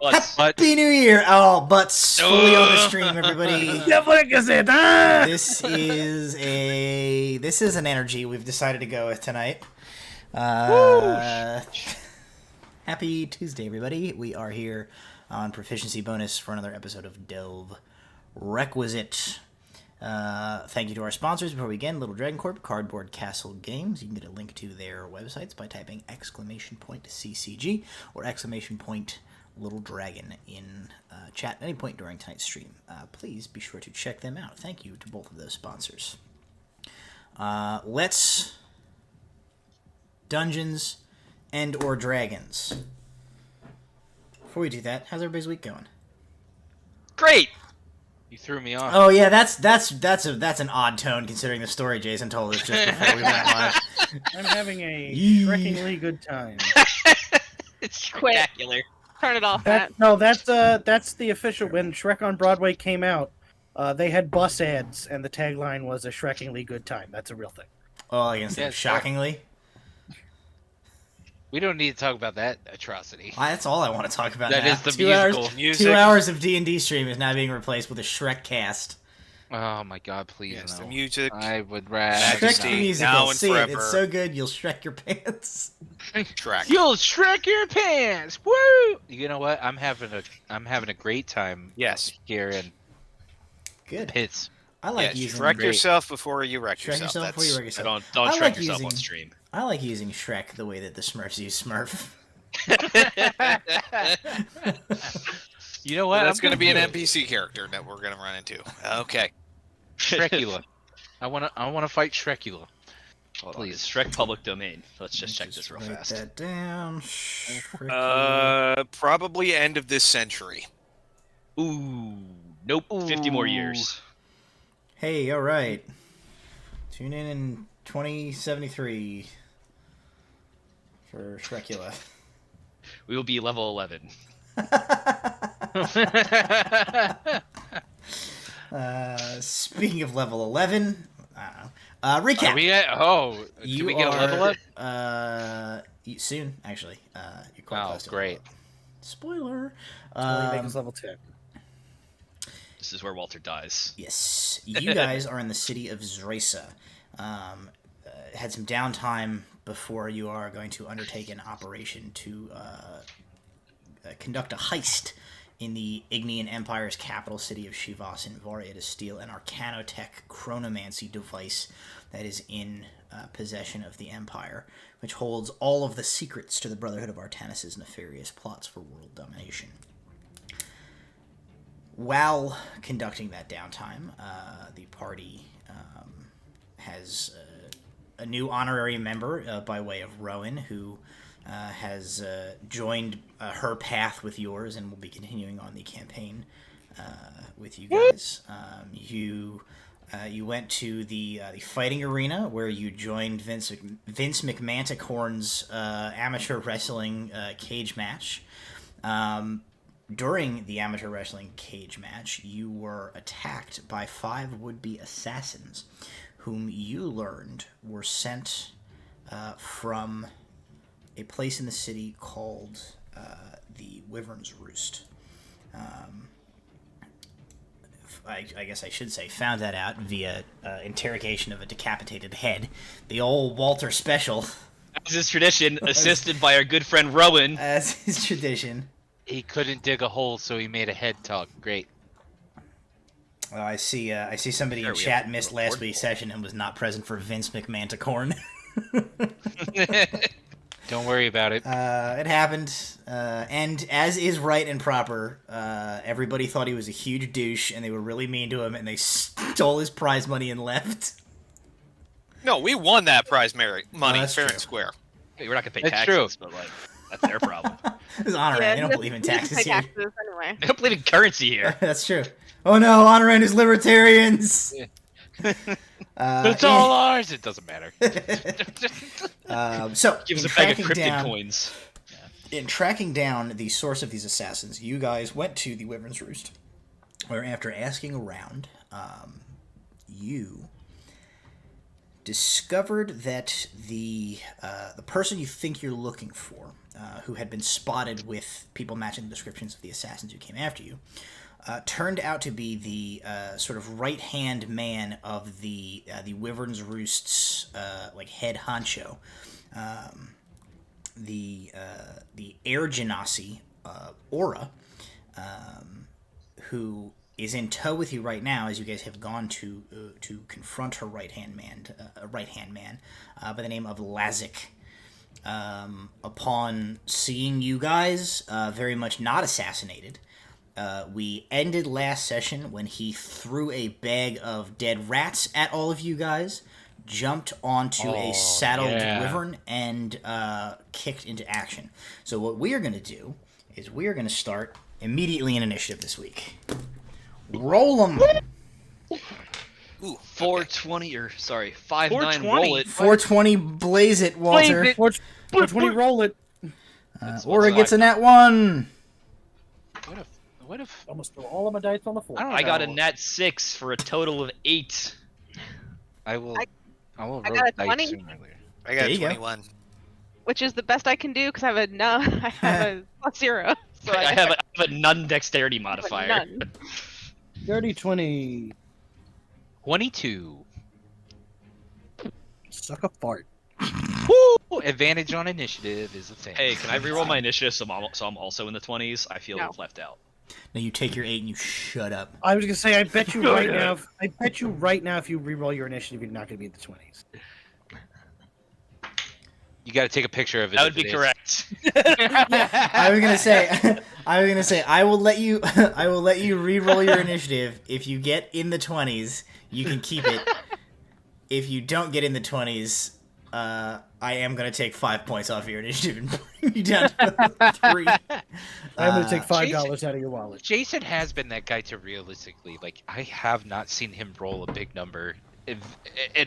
Happy New Year! Oh, butts fully on the stream, everybody. This is an energy we've decided to go with tonight. Happy Tuesday, everybody. We are here on Proficiency Bonus for another episode of Delve Requisite. Thank you to our sponsors. Before we begin, Little Dragon Corp, Cardboard Castle Games. You can get a link to their websites by typing !CCG or !Little Dragon in chat at any point during tonight's stream. Please be sure to check them out. Thank you to both of those sponsors. Let's Dungeons and or Dragons. Before we do that, how's everybody's week going? Great. You threw me off. Oh yeah, that's an odd tone considering the story Jason told us just before we went live. I'm having a shrekkingly good time. It's spectacular. Turn it off, That's the official. When Shrek on Broadway came out, they had bus ads, and the tagline was "A shrekkingly good time." That's a real thing. Oh, I guess shockingly. We don't need to talk about that atrocity. That's all I want to talk about. That now. is the musical. Music. 2 hours of D&D stream is now being replaced with a Shrek cast. Oh my God! Please, yes, no. the music. I would rather Shrek the musical. Now and See forever. it's so good you'll Shrek your pants. Shrek. You'll Shrek your pants. Woo! You know what? I'm having a great time. Yes. Here in Good. Pits. I like using Shrek yourself before you wreck Shrek yourself before you wreck yourself. Don't I Shrek like yourself using- on stream. I like using Shrek the way that the Smurfs use Smurf. You know what? That's going to be an do it. NPC character that we're going to run into. Okay. Shrekula. I wanna fight Shrekula. Hold on, Please. it's Shrek public domain. Let's just check this real Write fast. that down. Shrek. Probably end of this century. Ooh, nope. 50 more years. Hey, all right. Tune in 2073 for Shrekula. We will be level 11. Speaking of level 11, I don't know. Recap. Are we at? Oh, can we get a level up? Soon, actually. You're quite close to great. level up. Spoiler. Only make us level 10. This is where Walter dies. Yes, you guys are in the city of Zresa. Had some downtime before you are going to undertake an operation to conduct a heist in the Ignean Empire's capital city of Shivas Invaria to steal an Arcanotech chronomancy device that is in possession of the Empire, which holds all of the secrets to the Brotherhood of Artanis' nefarious plots for world domination. While conducting that downtime, the party has a new honorary member by way of Rowan, who has joined her path with yours and will be continuing on the campaign with you guys. You went to the fighting arena where you joined Vince McManticorn's amateur wrestling cage match. During the amateur wrestling cage match, you were attacked by 5 would-be assassins, whom you learned were sent from a place in the city called the Wyvern's Roost. I guess I should say found that out via interrogation of a decapitated head. The old Walter special. As is tradition, assisted by our good friend Rowan. As is tradition. He couldn't dig a hole, so he made a head talk. Great. I see somebody in chat missed last week's session and was not present for Vince McManticorn. Don't worry about it. It happened, and as is right and proper, everybody thought he was a huge douche, and they were really mean to him, and they stole his prize money and left. No, we won that prize money that's fair true. and square. Hey, we're not gonna pay That's taxes, true. but like that's their problem. This is Honorant. Yeah, They don't believe in taxes pay here. taxes anyway. They don't believe in currency here. That's true. Oh no, Honorant is libertarians! It's all ours. It doesn't matter. So, Give us in a bag of tracking cryptid down- coins. In tracking down the source of these assassins, you guys went to the Wyvern's Roost, where after asking around, you discovered that the person you think you're looking for, who had been spotted with people matching the descriptions of the assassins who came after you, turned out to be the sort of right-hand man of the Wyvern's Roost's head honcho, the Air Genasi, Aura, who is in tow with you right now, as you guys have gone to confront her right-hand man by the name of Lazik. Upon seeing you guys, very much not assassinated, we ended last session when he threw a bag of dead rats at all of you guys, jumped onto a saddled wyvern, and kicked into action. So what we are going to do is we are going to start immediately in initiative this week. Roll them! Ooh, 420 or sorry, 5-9 420. roll it. 420, blaze it, Walter. Blaze it. 420, roll it. Aura gets a nat 1. What if? Almost threw all of my dice on the floor. I don't I got a know. nat 6 for a total of 8. I will roll got a dice 20. sooner or later. I got There you go. 21. Which is the best I can do because I have a no. I have a +0. So I have a none dexterity have a modifier. none. Dirty 20. 22. Suck a fart. Woo! Advantage on initiative is a thing. Hey, can I reroll my initiative so I'm also in the 20s? I feel No. left out. Now you take your 8 and you shut up. I was gonna say, I bet you right now. If you re-roll your initiative, you're not gonna be in the 20s. You got to take a picture of it. That would if be it is. correct. I was gonna say, I will let you re-roll your initiative. If you get in the 20s, you can keep it. If you don't get in the 20s, I am gonna take 5 points off your initiative and bring you down to 3. I'm gonna take $5 Jason- out of your wallet. Jason has been that guy to realistically, I have not seen him roll a big number in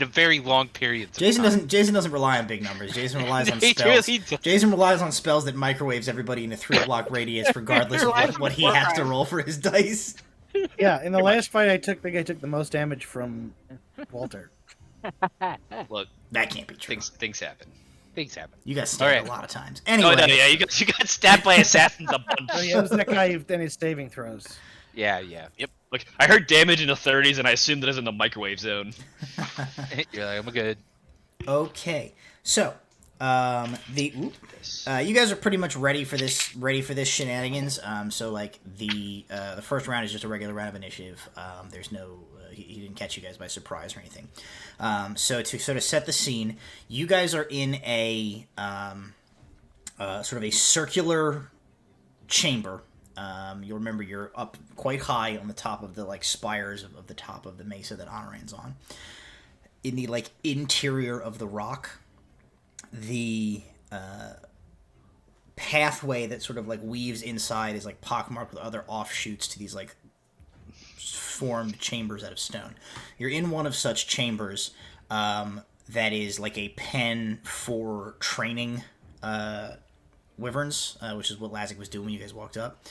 a very long period of Jason time. doesn't rely on big numbers. Jason relies on He spells. really does. Jason relies on spells that microwaves everybody in a 3-block radius, regardless of what he has to roll for his dice. Yeah, in the last fight I took the most damage from Walter. Look, That can't be true. things happen. Things happen. You got stabbed Alright. a lot of times. Oh Anyway, no, yeah, you got stabbed by assassins a bunch. Oh yeah, it was that guy who did his saving throws. Yeah. Yep. Look, I heard damage in the 30s, and I assumed that it was in the microwave zone. You're like, I'm good. okay. So, you guys are pretty much ready for this shenanigans. So like the first round is just a regular round of initiative. There's no he didn't catch you guys by surprise or anything. So to sort of set the scene, you guys are in a sort of a circular chamber. You'll remember you're up quite high on the top of the spires of the top of the mesa that Honoran's on. In the interior of the rock, the pathway that sort of weaves inside is pockmarked with other offshoots to these formed chambers out of stone. You're in one of such chambers that is like a pen for training wyverns, which is what Lazik was doing when you guys walked up.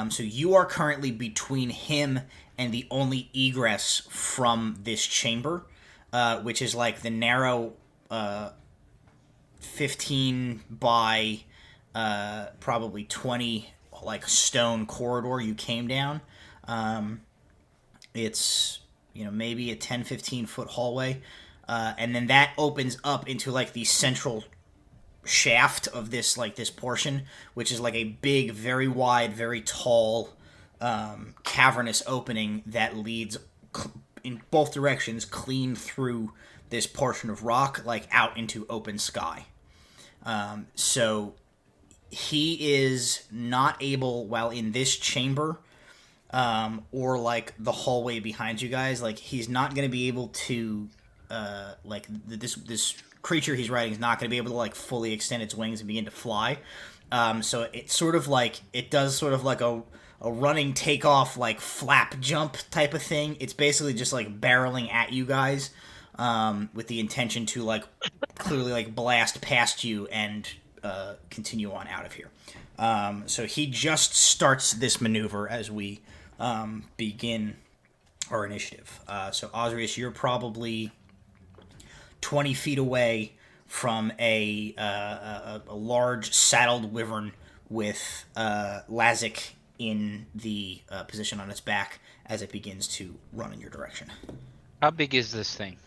So you are currently between him and the only egress from this chamber, which is the narrow 15 by probably 20 stone corridor you came down. It's maybe a 10-15 foot hallway, and then that opens up into the central shaft of this this portion, which is a big, very wide, very tall, cavernous opening that leads in both directions, clean through this portion of rock, out into open sky. So he is not able, while in this chamber, or the hallway behind you guys, he's not going to be able to, this creature he's riding is not going to be able to fully extend its wings and begin to fly. So it's sort of it does sort of a running takeoff flap jump type of thing. It's basically just barreling at you guys, with the intention to clearly blast past you and continue on out of here. So he just starts this maneuver as we begin our initiative. So Osrius, you're probably 20 feet away from a large saddled wyvern with Lazic in the position on its back as it begins to run in your direction. How big is this thing?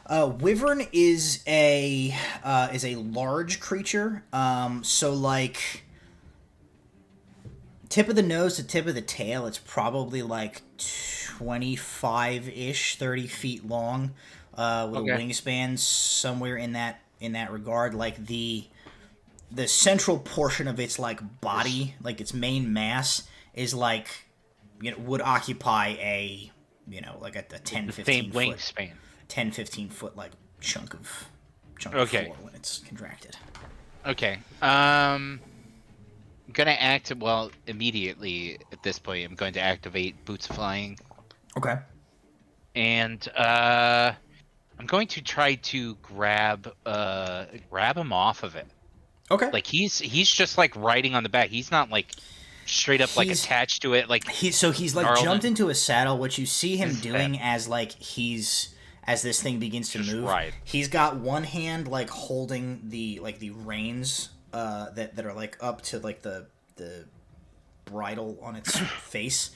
Wyvern is a large creature. So like tip of the nose to tip of the tail, it's probably like 25-ish, 30 feet long, with a wingspan somewhere in that regard. Like the central portion of its like body, like its main mass, is like would occupy a like a 10, 15 foot wingspan. 10, 15 foot like chunk of floor when it's contracted. Okay. I'm gonna act immediately at this point. I'm going to activate Boots of Flying. Okay. And I'm going to try to grab him off of it. Okay. Like he's just like riding on the back. He's not like straight up like attached to it. Like he's like jumped into a saddle. What you see him doing as this thing begins to move, he's got one hand like holding the reins that are like up to like the bridle on its face.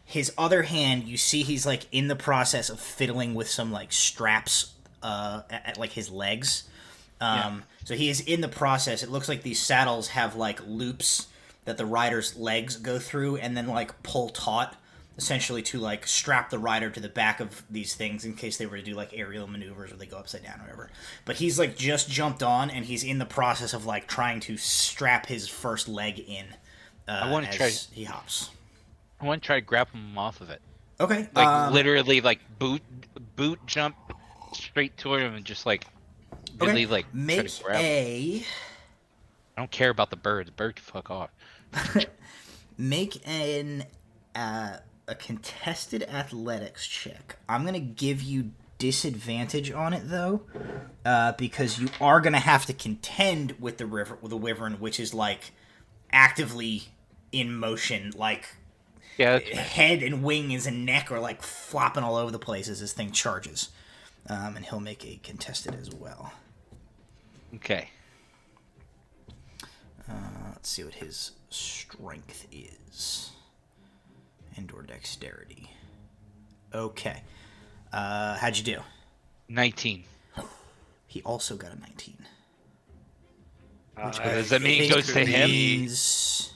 His other hand, you see he's like in the process of fiddling with some like straps at like his legs. So he is in the process. It looks like these saddles have like loops that the rider's legs go through and then like pull taut, essentially to like strap the rider to the back of these things in case they were to do like aerial maneuvers or they go upside down or whatever. But he's like just jumped on and he's in the process of like trying to strap his first leg in. I want to try. He hops. I want to try to grab him off of it. Okay. Like literally, like boot jump straight toward him and just like really like make try to grab him. I don't care about the bird. The bird can fuck off. Make a contested athletics check. I'm gonna give you disadvantage on it though, because you are gonna have to contend with the wyvern, which is like actively in motion, like head and wings and neck are like flopping all over the place as this thing charges. And he'll make a contested as well. Okay. Let's see what his strength is. And/or dexterity. Okay. How'd you do? 19. He also got a 19. Does that mean it goes to him?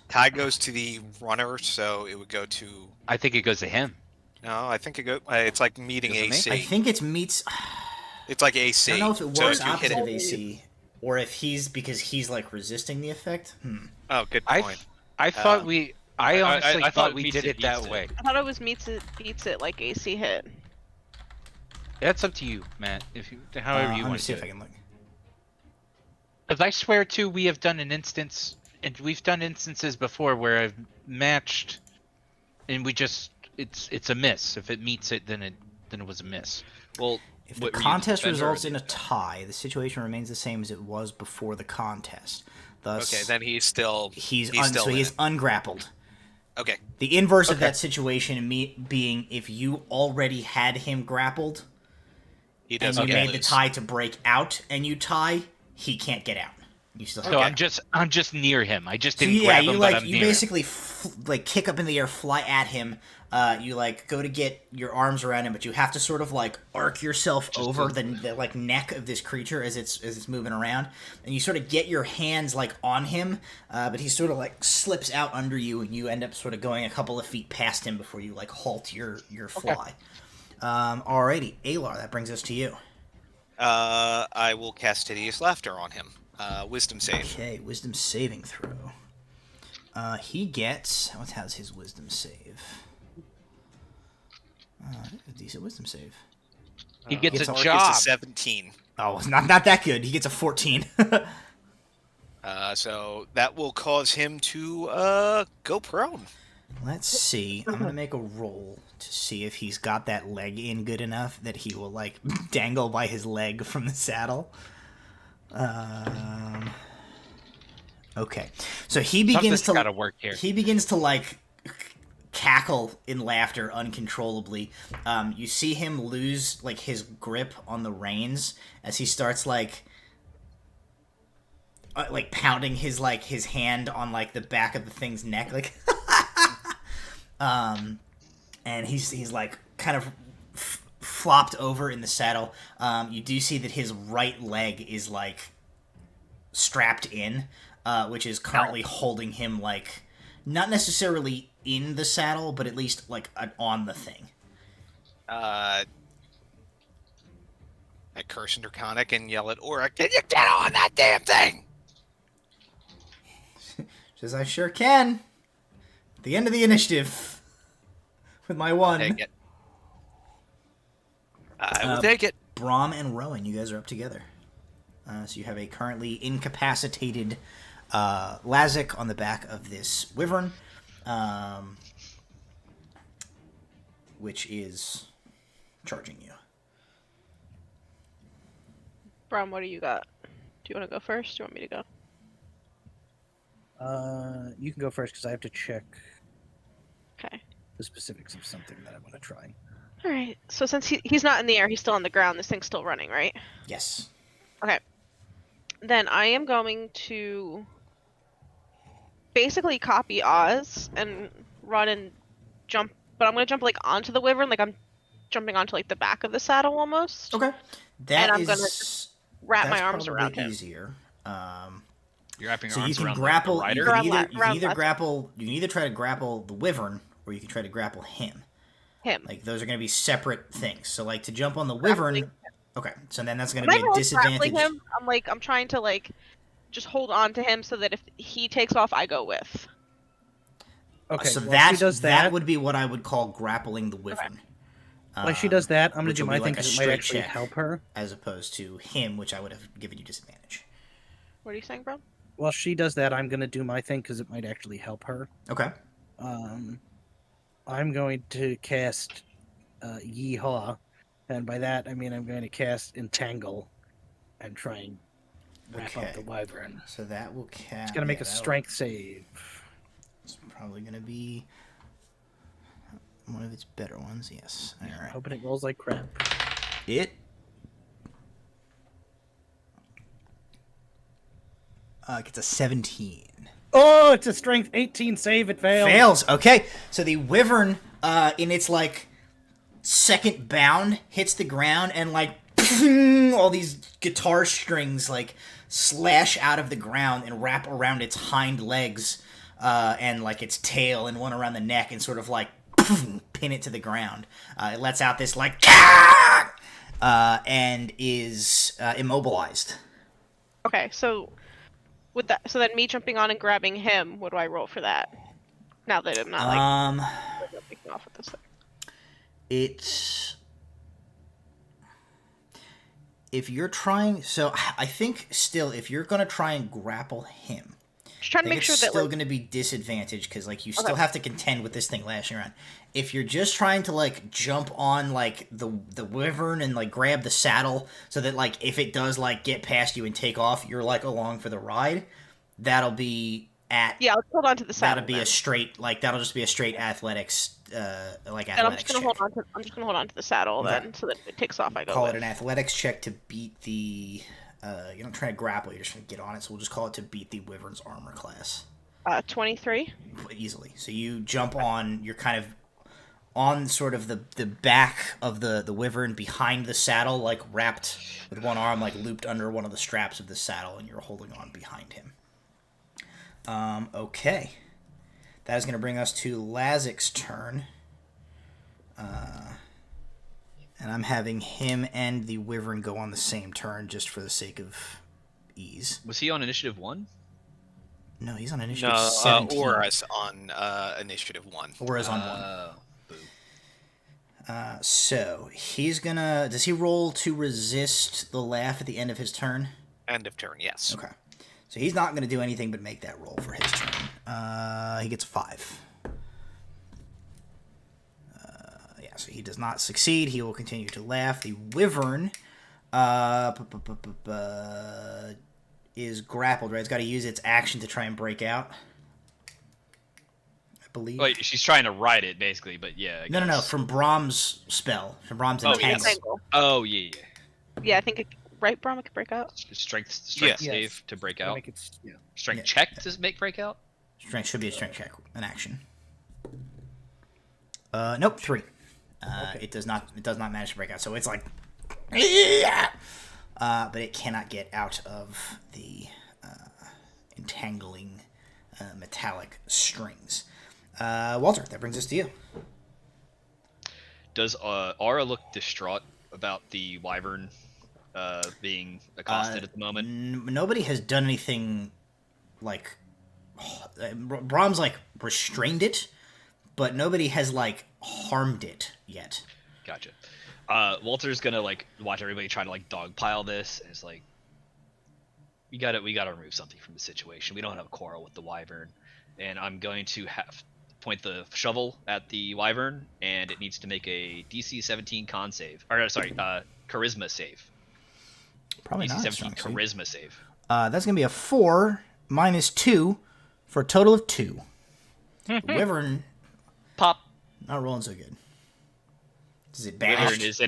Tie goes to the runner, so it would go to... I think it goes to him. No, I think it's like meeting AC. I think it's meets... It's like AC. I don't know if it So works if you hit opposite it- of AC, or if because he's like resisting the effect. Oh, good point. I thought I honestly thought we meets did it, it that beats it. way. I thought it was beats it like AC hit. That's up to you, Matt. If you, however you Let me want see to if do I it. can look. Because I swear too, we have done an instance, and we've done instances before where I've matched, and we just it's a miss. If it meets it, then it was a miss. Well, If the contest results in a tie, the situation remains the same as it was before the contest. Thus, Okay, then he's still he's still in it. ungrappled. Okay. The inverse of that situation being if you already had him grappled He and does. you Okay. made the tie to break out and you tie, he can't get out. You still have So Okay. I'm just near him. I just didn't yeah, grab you him, like but I'm you near him. basically like kick up in the air, fly at him. You like go to get your arms around him, but you have to sort of like arc yourself over the like neck of this creature as it's moving around, and you sort of get your hands like on him, but he sort of like slips out under you, and you end up sort of going a couple of feet past him before you like halt your fly. Alrighty, Alar, that brings us to you. I will cast Hideous Laughter on him. Wisdom save. Okay, wisdom saving throw. He gets how's his wisdom save? A decent wisdom save. He gets Gets a all- He job. gets a 17. Oh, it's not that good. He gets a 14. So that will cause him to go prone. Let's see. I'm gonna make a roll to see if he's got that leg in good enough that he will like dangle by his leg from the saddle. Okay, so he begins Something's to gotta work here. He begins to like cackle in laughter uncontrollably. You see him lose like his grip on the reins as he starts like pounding his hand on like the back of the thing's neck, like and he's like kind of flopped over in the saddle. You do see that his right leg is like strapped in, which is currently holding him like not necessarily in the saddle, but at least like on the thing. I curse in Draconic and yell at Aura, "Can you get on that damn thing?" Says, I sure can. At the end of the initiative. With my one. Take it. I will take it. Brahm and Rowan, you guys are up together. So you have a currently incapacitated Lazic on the back of this wyvern, which is charging you. Brom, what do you got? Do you want to go first? Do you want me to go? You can go first because I have to check Okay. the specifics of something that I want to try. All right. So since he's not in the air, he's still on the ground. This thing's still running, right? Yes. Okay. Then I am going to basically copy Oz and run and jump, but I'm going to jump like onto the wyvern, like I'm jumping onto like the back of the saddle almost. Okay. And I'm gonna just wrap my arms around him. Easier. You're wrapping your So you arms can around grapple. the You rider. can either Around grapple. You can either try to grapple the wyvern, or you can try to grapple him. Him. Like those are going to be separate things. So like to jump on the Grappling wyvern. Okay, so then that's going to When be I a roll grappling disadvantage. him, I'm trying to like just hold on to him so that if he takes off, I go with. Okay, So while that she does that, would be what I would call grappling the wyvern. while she does that, I'm going to which do will my be thing like a because it might straight actually check. help her. As opposed to him, which I would have given you disadvantage. What are you saying, bro? While she does that, I'm going to do my thing because it might actually help her. Okay. I'm going to cast Yeehaw, and by that I mean I'm going to cast Entangle and try and wrap up the wyvern. So that will cast. It's going to make a strength save. It's probably going to be one of its better ones. Yes. All right. Hoping it rolls like crap. It gets a 17. Oh, it's a strength 18 save. It fails. Fails. Okay. So the wyvern, in its like second bound, hits the ground and like all these guitar strings like slash out of the ground and wrap around its hind legs, and like its tail and one around the neck and sort of like pin it to the ground. It lets out this like and is immobilized. Okay, so with that, so then me jumping on and grabbing him, what do I roll for that? Now that I'm not like jumping off with this thing. It's if you're trying. So I think still, if you're gonna try and grapple him, Just trying to I think make sure it's that still like, gonna be disadvantaged because like you still Okay. have to contend with this thing lashing around. If you're just trying to like jump on like the wyvern and like grab the saddle so that like if it does like get past you and take off, you're like along for the ride. That'll be at yeah, let's hold on to the saddle. that'll be then. a straight like that'll just be a straight athletics like And I'm athletics just gonna check. hold on to. I'm just gonna hold on to the saddle Okay. then, so that if it takes off, I go Call with. it an athletics check to beat the. You're not trying to grapple. You're just trying to get on it. So we'll just call it to beat the wyvern's armor class 23. easily. So you jump on. You're kind of on sort of the back of the wyvern behind the saddle, like wrapped with one arm, like looped under one of the straps of the saddle, and you're holding on behind him. Okay. That is going to bring us to Lazic's turn. And I'm having him and the wyvern go on the same turn just for the sake of ease. Was he on initiative 1? No, he's on initiative No, 17. Aura's on initiative 1. Aura's on 1. So, he's gonna... Does he roll to resist the laugh at the end of his turn? End of turn, yes. Okay. So he's not going to do anything but make that roll for his turn. He gets 5. Yeah, so he does not succeed. He will continue to laugh. The wyvern is grappled, right? It's got to use its action to try and break out. I believe. Wait, she's trying to ride it basically, but yeah. I No, guess. from Brahm's spell. From Brahm's Oh, entangle. Entangle. Oh yeah. Yeah, I think right, Brom, it could break out. Strength Yeah. save Yes. to break Gotta out. make it, yeah. Strength Yeah. check to make breakout. Strength should be a strength check, an action. Nope, 3. Okay. It does not manage to break out. So it's like, but it cannot get out of the entangling metallic strings. Walter, that brings us to you. Does Aura look distraught about the wyvern being accosted at the moment? Nobody has done anything like Brahms like restrained it, but nobody has like harmed it yet. Gotcha. Walter's gonna like watch everybody try to like dogpile this, and it's like we gotta remove something from the situation. We don't have a quarrel with the wyvern, and I'm going to point the shovel at the wyvern, and it needs to make a DC 17 con save, or sorry, charisma save. Probably DC not. 17 charisma save. That's gonna be a 4 minus 2 for a total of 2. Wyvern Pop. not rolling so good. Is it Wyvern banished?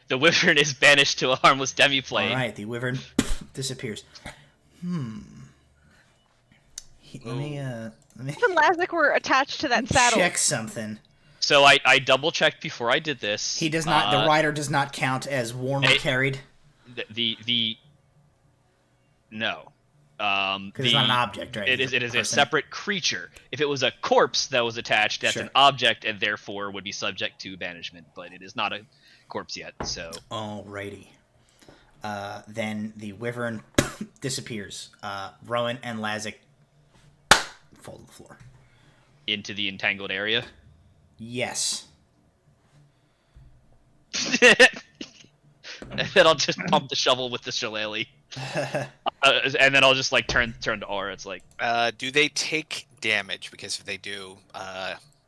the wyvern is banished to a harmless demi-plane. All right, the wyvern disappears. Let me If and Lazic were attached to that saddle. check something. So I double checked before I did this. He does not. The rider does not count as worn or carried The no. because it's not an object, right? It It's is a person. separate creature. If it was a corpse that was attached, that's Sure. an object and therefore would be subject to banishment. But it is not a corpse yet, so Alrighty. Then the wyvern disappears. Rowan and Lazic fall to the floor. into the entangled area. Yes. And then I'll just pump the shovel with the shillelagh. And then I'll just like turn to Aura. It's like Do they take damage? Because if they do,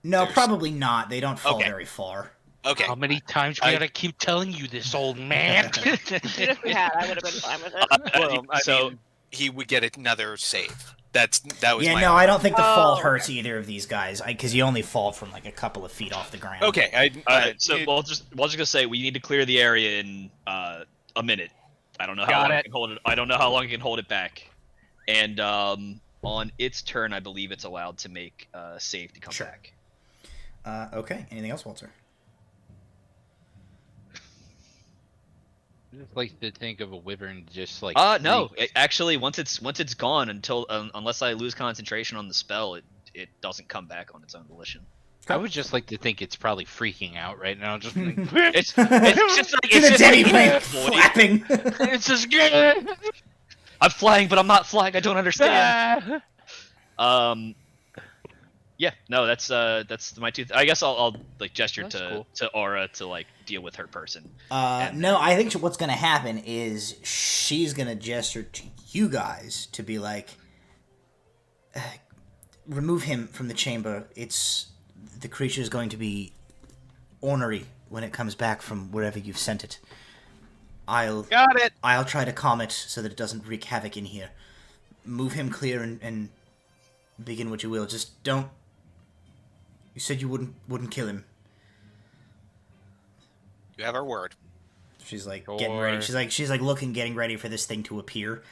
No, There's- probably not. They don't fall Okay. very far. okay. How many times we I- gotta keep telling you this, old man? Even if we had, I would have been fine with it. Well, I so mean, he would get another save. That was Yeah, my no, I don't think the fall Oh, hurts either of these guys because you only fall from like a couple of feet off the ground. Okay, we'll just gonna say we need to clear the area in a minute. I don't know how Got long it. I can hold it. I don't know how long I can hold it back. And on its turn, I believe it's allowed to make a save to come Sure. back. Okay. Anything else, Walter? Just like to think of a wyvern just like. No. Actually, once it's gone, until unless I lose concentration on the spell, it doesn't come back on its own volition. I would just like to think it's probably freaking out right now. Just like, It's just like To the just demi like, plane void. flapping. it's just good. I'm flying, but I'm not flying. I don't understand. Yeah, no, that's my two. I guess I'll like gesture That's to cool. to Aura to like deal with her person. No, I think what's going to happen is she's going to gesture to you guys to be like, remove him from the chamber. The creature is going to be ornery when it comes back from wherever you've sent it. Got it. I'll try to calm it so that it doesn't wreak havoc in here. Move him clear and begin what you will. Just don't. You said you wouldn't kill him. You have our word. She's like getting ready. Sure. She's like looking, getting ready for this thing to appear.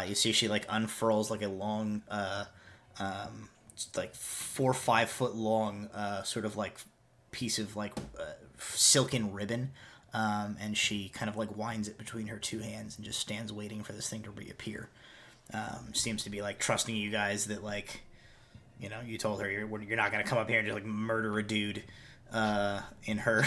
You see, she like unfurls like a long, like 4 or 5 foot long, sort of like piece of like silken ribbon, and she kind of like winds it between her 2 hands and just stands waiting for this thing to reappear. Seems to be like trusting you guys that like, you know, you told her you're not gonna come up here and just like murder a dude in her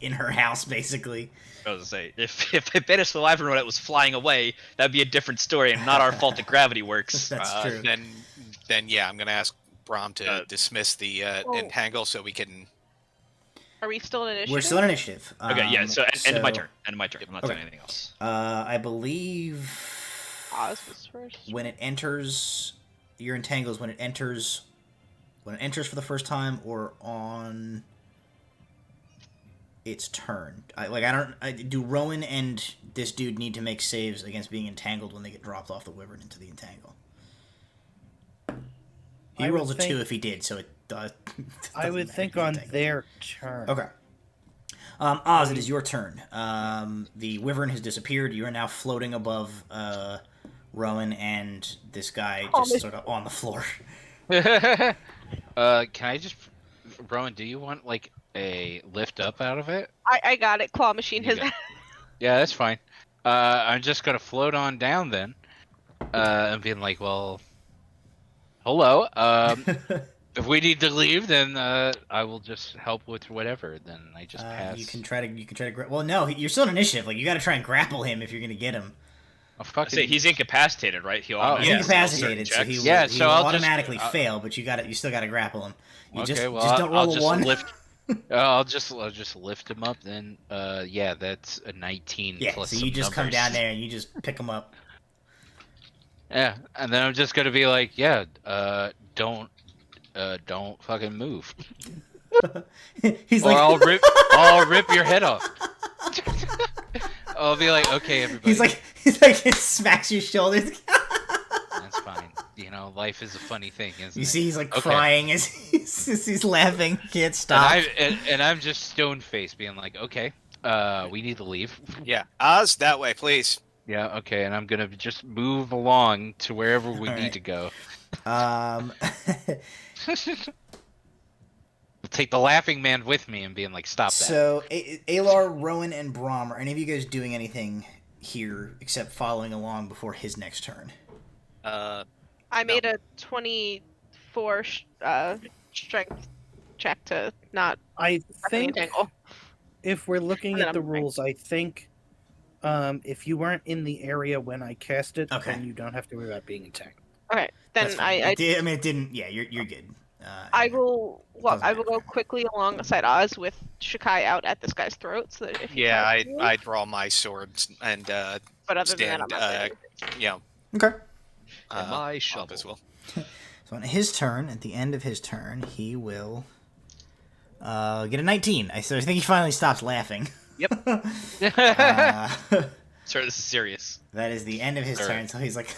in her house, basically. I was gonna say if I banished the wyvern when it was flying away, that'd be a different story and not our fault that gravity works. That's true. Then yeah, I'm gonna ask Brahm to dismiss the entangle so we can. Are we still in initiative? We're still in initiative. Okay, yeah. So end of my turn. End of my turn. I'm not Okay. doing anything else. I believe Oz was first. when it enters your entangles, when it enters for the first time or on its turn. Do Rowan and this dude need to make saves against being entangled when they get dropped off the wyvern into the entangle? He I rolls a would think- 2 if he did, so I would think on their turn. Okay. Oz, it is your turn. The wyvern has disappeared. You are now floating above Rowan and this guy just sort of on the floor. Can I just, Rowan? Do you want like a lift up out of it? I got it. Claw machine his. Yeah, that's fine. I'm just gonna float on down then, and being like, well, hello. If we need to leave, then I will just help with whatever. Then I just pass. You can try to. Well, no, you're still in initiative. Like you got to try and grapple him if you're gonna get him. He's incapacitated, right? He's incapacitated, so he will I'll automatically fail. But you still got to grapple him. Just don't roll I'll just a 1. I'll just lift him up then. Yeah, that's a 19. Yeah, plus so you just come down there and you just pick him up. Yeah, and then I'm just gonna be like, yeah, don't fucking move. He's or like, I'll rip your head off. I'll be like, okay, everybody. He's like, it smacks your shoulders. That's fine. You know, life is a funny thing, isn't it? You see, he's like crying as he's laughing. Can't stop. And I'm just stone faced, being like, okay, we need to leave. Yeah, Oz, that way, please. Yeah, okay, and I'm gonna just move along to wherever we need to go. Take the laughing man with me and being like, stop that. So, Alar, Rowan, and Braum, are any of you guys doing anything here except following along before his next turn? I made a 24 strength check to not. I think entangle. if we're looking at the rules, I think if you weren't in the area when I cast it, then you don't have to worry about being attacked. Okay, then I mean, it didn't. Yeah, you're good. I will go quickly alongside Oz with Shikai out at this guy's throat. So that if I draw my sword and but other stand. than that, Okay. My shovel as well. So on his turn, at the end of his turn, he will get a 19. So I think he finally stops laughing. Yep. Sorry, this is serious. That is the end of his turn. So he's like.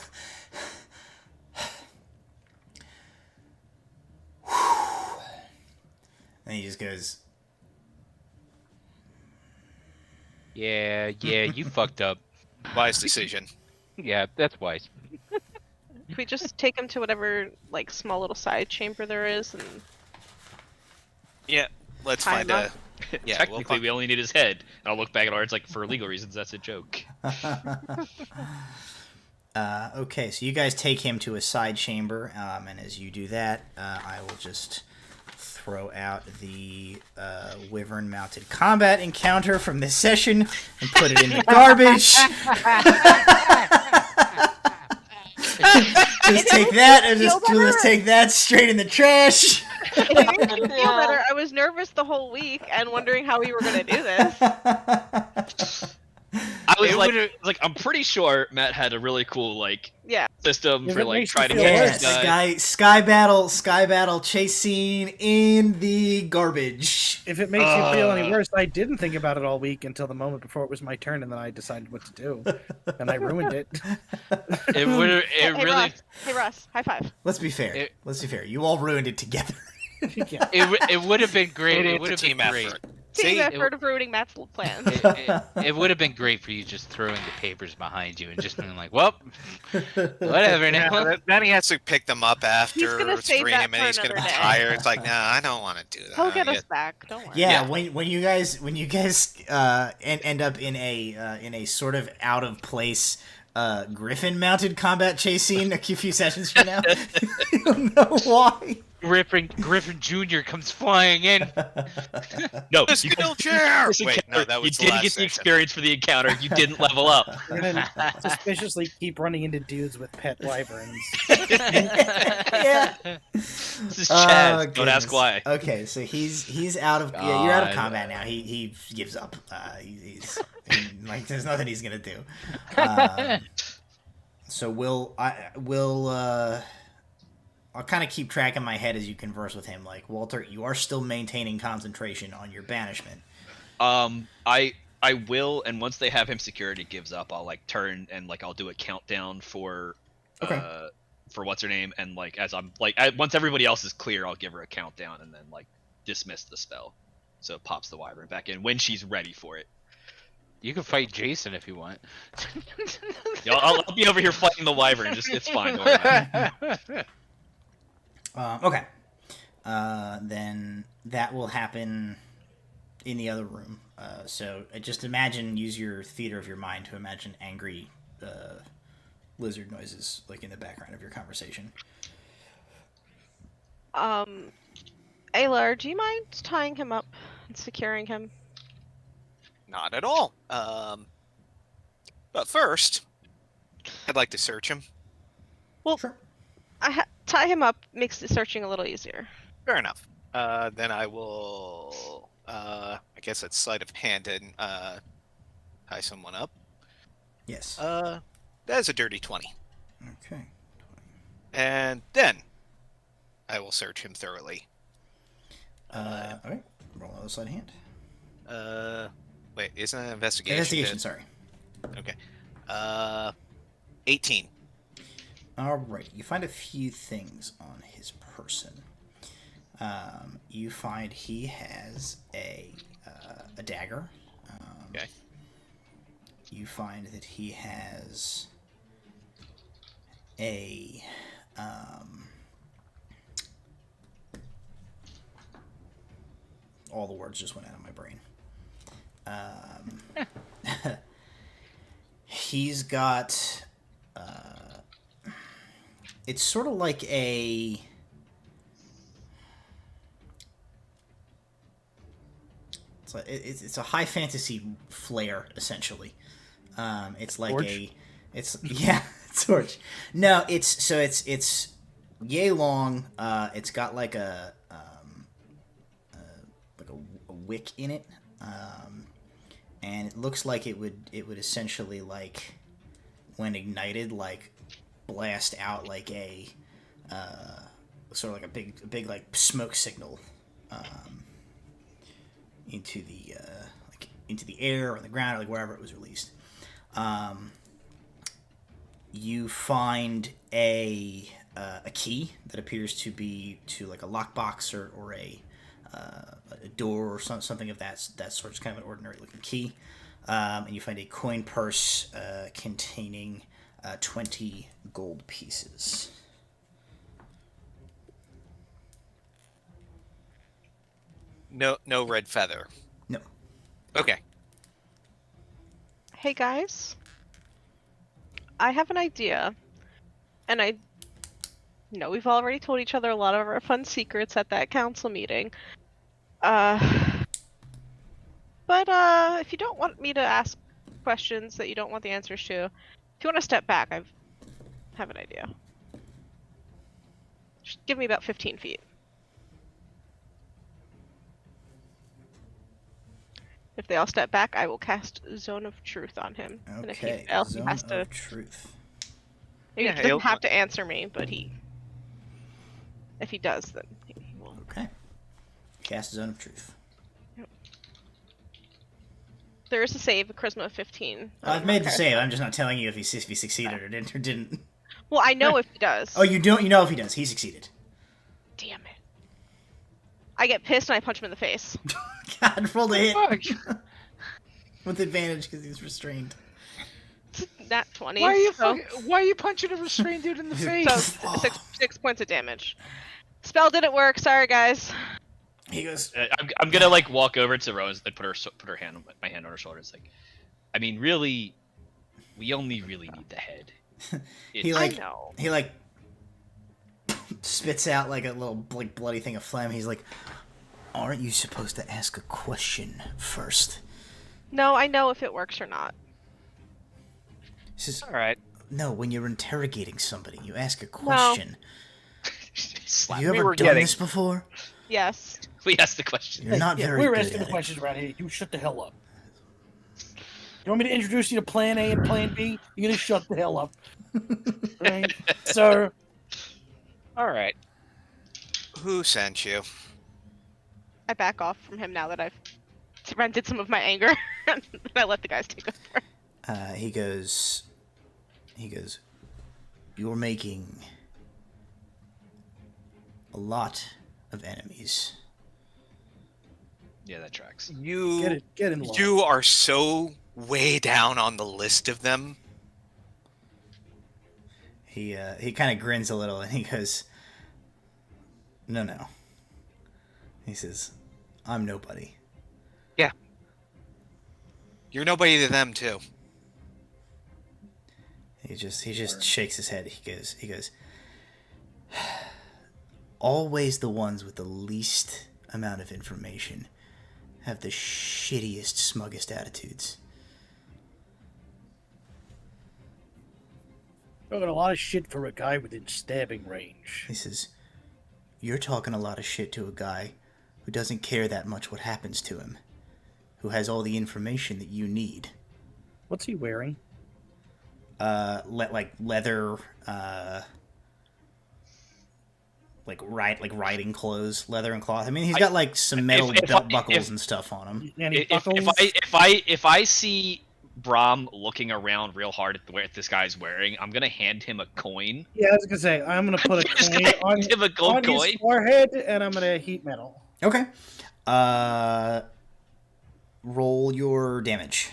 And he just goes, Yeah, you fucked up. Wise decision. Yeah, that's wise. If we just take him to whatever like small little side chamber there is, and yeah, let's find a. Yeah, technically, we only need his head. And I'll look back at ours like for legal reasons. That's a joke. Okay, so you guys take him to a side chamber, and as you do that, I will just throw out the wyvern-mounted combat encounter from this session and put it in the garbage. Just take that, and just take that straight in the trash. It makes me feel better. I was nervous the whole week and wondering how we were going to do this. I was like, I'm pretty sure Matt had a really cool system for trying to get sky battle chase scene in the garbage. If it makes you feel any worse, I didn't think about it all week until the moment before it was my turn, and then I decided what to do, and I ruined it. Hey Russ, high five. Let's be fair. You all ruined it together. Yeah. It would have been great. It would have been great. Effort. Team effort of ruining Matt's plans. It would have been great for you just throwing the papers behind you and just being like, well, whatever now. Then he has to pick them up after, He's gonna save screen that him, and for he's gonna be another day. tired. It's like, nah, I don't want to do that. He'll get us back. Don't worry. Yeah, when you guys end up in a sort of out of place griffin mounted combat chase scene a few sessions from now, you don't know why. Griffin Jr. comes flying in. No, the skill chair. Wait, no, that was you didn't get the experience for the encounter. You didn't level up. We're gonna suspiciously keep running into dudes with pet wyverns. Yeah. This is Chaz. Don't ask why. Okay, so he's out of you're out of combat now. He gives up. He's like there's nothing he's gonna do. So I'll kind of keep track in my head as you converse with him. Like, Walter, you are still maintaining concentration on your banishment. I will, and once they have him secured, he gives up. I'll turn and I'll do a countdown for for what's her name, and like as I'm like once everybody else is clear, I'll give her a countdown and then like dismiss the spell, so it pops the wyvern back in when she's ready for it. You can fight Jason if you want. Yeah, I'll be over here fighting the wyvern. It's fine. Don't worry about it. Okay. Then that will happen in the other room. So just use your theater of your mind to imagine angry lizard noises like in the background of your conversation. Aylar, do you mind tying him up and securing him? Not at all. But first, I'd like to search him. Well, Sure. tie him up makes the searching a little easier. Fair enough. Then I will, I guess it's sleight of hand and tie someone up. Yes. That is a dirty 20. Okay. And then I will search him thoroughly. All right. Roll another sleight of hand. Wait, isn't it investigation? Investigation. Sorry. Okay. 18. All right. You find a few things on his person. You find he has a dagger. Okay. You find that he has a all the words just went out of my brain. He's got it's sort of like it's a high fantasy flair essentially. It's like Torch? torch. No, it's yay long. It's got like a wick in it, and it looks like it would essentially like when ignited like blast out like a sort of like a big like smoke signal into the air or the ground or like wherever it was released. You find a key that appears to be to like a lockbox or a door or something of that sort. It's kind of an ordinary looking key. And you find a coin purse containing 20 gold pieces. No red feather. No. Okay. Hey guys, I have an idea, and I know we've already told each other a lot of our fun secrets at that council meeting. But if you don't want me to ask questions that you don't want the answers to, if you want to step back, I have an idea. Just give me about 15 feet. If they all step back, I will cast Zone of Truth on him. And if he Okay. fails, he Zone has to. of truth. He Yeah, doesn't he'll- have to answer me, but if he does, then he will. Okay. Cast zone of truth. There is a save, a charisma of 15. I've made the save. I'm just not telling you if he succeeded or didn't. Well, I know if he does. Oh, you don't. You know if he does. He succeeded. Damn it. I get pissed and I punch him in the face. God, rolled a hit Fuck. with advantage because he's restrained. Nat 20. Why so, are you punching a restrained dude in the face? so six points of damage. Spell didn't work. Sorry, guys. He goes. I'm gonna like walk over to Rose and put my hand on her shoulder. It's like, I mean, really, we only really need the head. He I like know. he like spits out like a little like bloody thing of phlegm. He's like, "Aren't you supposed to ask a question first?" No, I know if it works or not. He says, All right. "No, when you're interrogating somebody, you ask a question. Slap Have you me, ever we're done getting- this before? Yes. We asked the question. You're not very we're good asking at the it." questions around here. You shut the hell up. You want me to introduce you to Plan A and Plan B? You're gonna shut the hell up, right, sir? All right. Who sent you? Oh, I back off from him now that I've surrendered some of my anger. And I let the guys take over. He goes, "You're making a lot of enemies. Yeah, that tracks. You Get in line. you are so way down on the list of them. He kind of grins a little and he goes, No. He says, I'm nobody. Yeah. You're nobody to them too. He just shakes his head. He goes, always the ones with the least amount of information have the shittiest, smuggest attitudes. Talking a lot of shit for a guy within stabbing range. He says, you're talking a lot of shit to a guy who doesn't care that much what happens to him, who has all the information that you need. What's he wearing? Like leather, like riding clothes, leather and cloth. I mean, he's got like some metal belt buckles and stuff on him. Any If buckles? if I see Brom looking around real hard at what this guy's wearing, I'm gonna hand him a coin. Yeah, I was gonna say I'm gonna put a Just coin gonna on, hand him a gold on coin. his forehead, and I'm gonna heat metal. Okay. Roll your damage.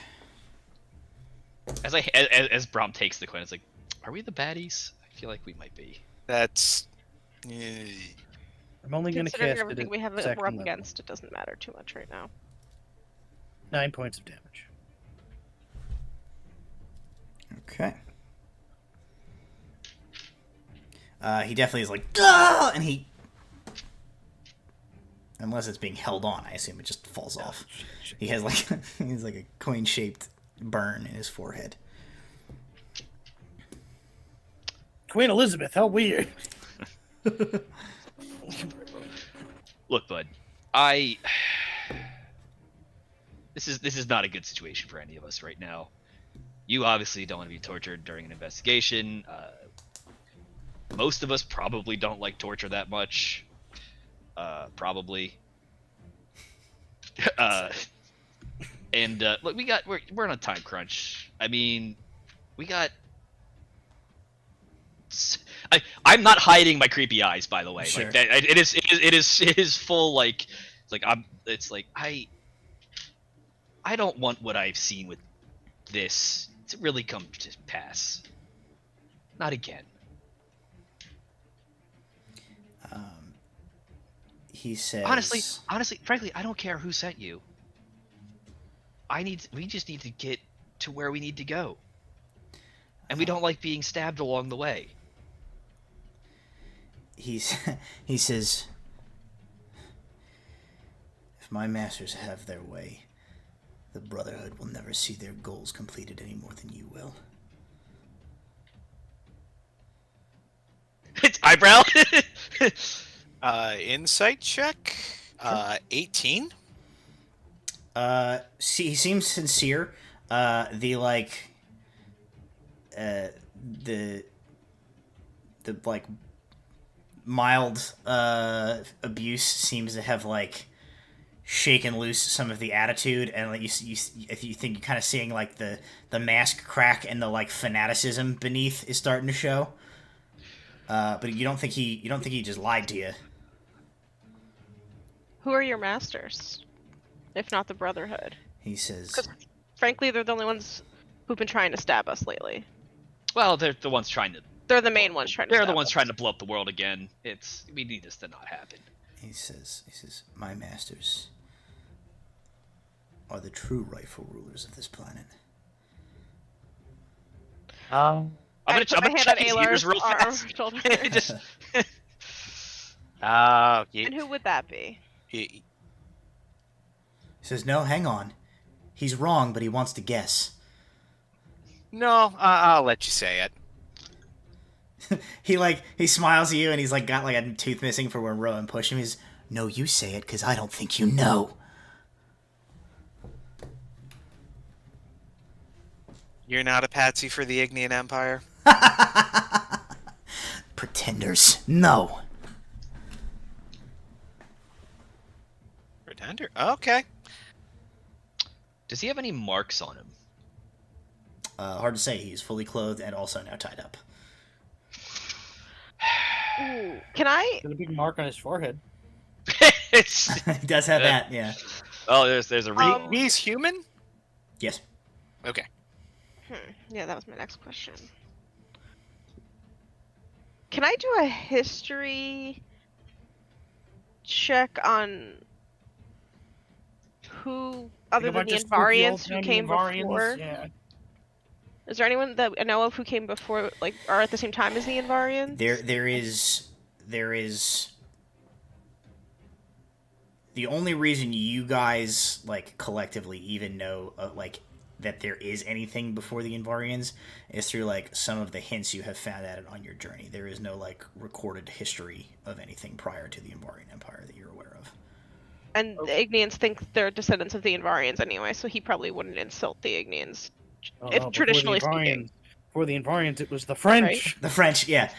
As Brom takes the coin, it's like, are we the baddies? I feel like we might be. That's. I'm only gonna Considering cast it everything at we have we're second up level. against, it doesn't matter too much right now. 9 points of damage. Okay. He definitely is like, "Duh!" And he, unless it's being held on, I assume it just falls off. He has like he's like a coin-shaped burn in his forehead. Queen Elizabeth, how weird. Look, bud, this is not a good situation for any of us right now. You obviously don't want to be tortured during an investigation. Most of us probably don't like torture that much. Probably. And look, we're on a time crunch. I mean, we got. I'm not hiding my creepy eyes, by the way. Sure. Like that, it is full like I don't want what I've seen with this to really come to pass. Not again. He says, Honestly, frankly, I don't care who sent you. We just need to get to where we need to go. And we don't like being stabbed along the way. he says, if my masters have their way, the Brotherhood will never see their goals completed any more than you will. It's eyebrow. Insight check. 18. He seems sincere. The like mild abuse seems to have like shaken loose some of the attitude, and like if you think you're kind of seeing like the mask crack and the like fanaticism beneath is starting to show. But you don't think he just lied to you. Who are your masters? If not the Brotherhood? He says, Frankly, they're the only ones who've been trying to stab us lately. Well, they're the ones trying to. They're the main ones trying to They're stab the ones us. trying to blow up the world again. We need this to not happen. He says, my masters are the true rightful rulers of this planet. I'm I gonna put my hand check on his Aylar's ears real arm, fast. shoulder. Just And who would that be? He says, no, hang on. He's wrong, but he wants to guess. No, I'll let you say it. He smiles at you and he's like got like a tooth missing for when Rowan pushed him. He's, no, you say it, because I don't think you know. You're not a patsy for the Ignean Empire? Pretenders. No. Pretender? Okay. does he have any marks on him? Hard to say. He's fully clothed and also now tied up. Ooh, can I? There's a big mark on his forehead. It's, He does have that, yeah. oh, there's a real. He's human? Yes. Okay. Yeah, that was my next question. Can I do a history check on who, other than the Invariants, who came before? Yeah. Is there anyone that I know of who came before, like, are at the same time as the Invariants? There is. The only reason you guys like collectively even know like that there is anything before the Invarians is through like some of the hints you have found at it on your journey. There is no like recorded history of anything prior to the Invarian Empire that you're aware of. And the Ignians think they're descendants of the Invarians anyway, so he probably wouldn't insult the Ignians. If traditionally speaking. For the Invarians, it was the French. The French, yeah.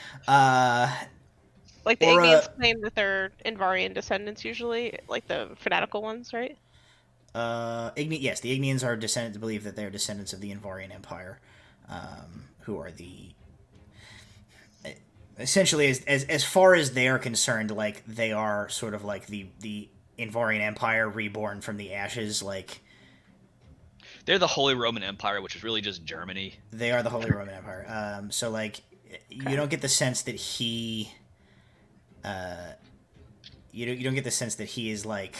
Like the Ignians claim that they're Invarian descendants usually, like the fanatical ones, right? Yes, the Ignians are descendants. Believe that they're descendants of the Invarian Empire, who are the essentially as far as they are concerned, like they are sort of like the Invarian Empire reborn from the ashes. Like They're the Holy Roman Empire, which is really just Germany. they are the Holy Roman Empire. So like you don't get the sense that he. You don't get the sense that he is like.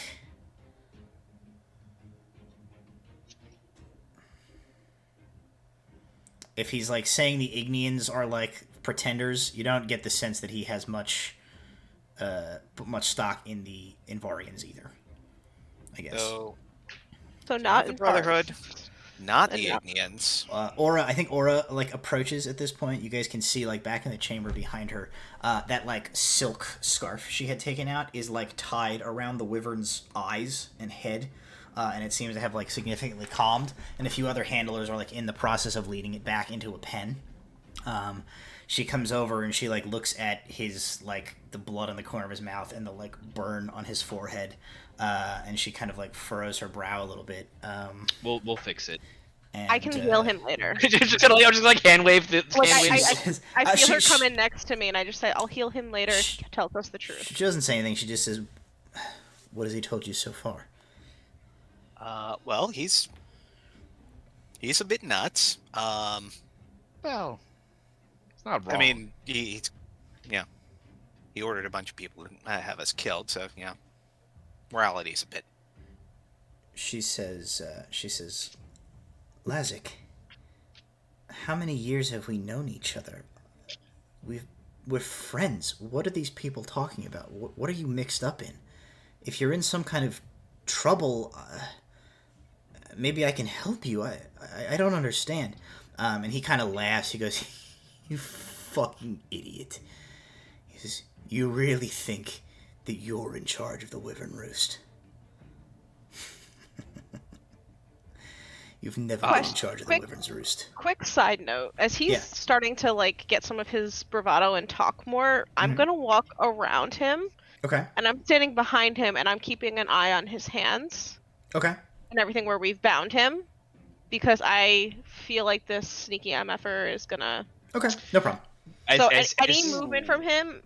If he's like saying the Ignians are like pretenders, you don't get the sense that he has much stock in the Invarians either. I guess. So not the in Brotherhood, not the Yeah. Ignians. I think Aura like approaches at this point. You guys can see like back in the chamber behind her, that like silk scarf she had taken out is like tied around the wyvern's eyes and head, and it seems to have like significantly calmed. And a few other handlers are like in the process of leading it back into a pen. She comes over and she like looks at his like the blood on the corner of his mouth and the like burn on his forehead, and she kind of like furrows her brow a little bit. We'll fix it. And, I can heal him later. I'm just like hand wave the Like, hand wave. I feel her come in next to me, and I just say, "I'll heal him later if he tells us the truth." She doesn't say anything. She just says, "What has he told you so far?" Well, he's a bit nuts. Well, it's not wrong. I mean, he ordered a bunch of people to have us killed, so morality's a bit. She says, Lazik, how many years have we known each other? We're friends. What are these people talking about? What are you mixed up in? If you're in some kind of trouble, maybe I can help you. I don't understand. And he kind of laughs. He goes, "You fucking idiot." He says, "You really think that you're in charge of the Wyvern Roost? You've never been in charge of the Wyvern's Roost." Quick side note: as he's starting to like get some of his bravado and talk more, I'm gonna walk around him. Okay. And I'm standing behind him, and I'm keeping an eye on his hands. Okay. And everything where we've bound him, because I feel like this sneaky MFer is gonna. Okay. No problem. So any movement from him,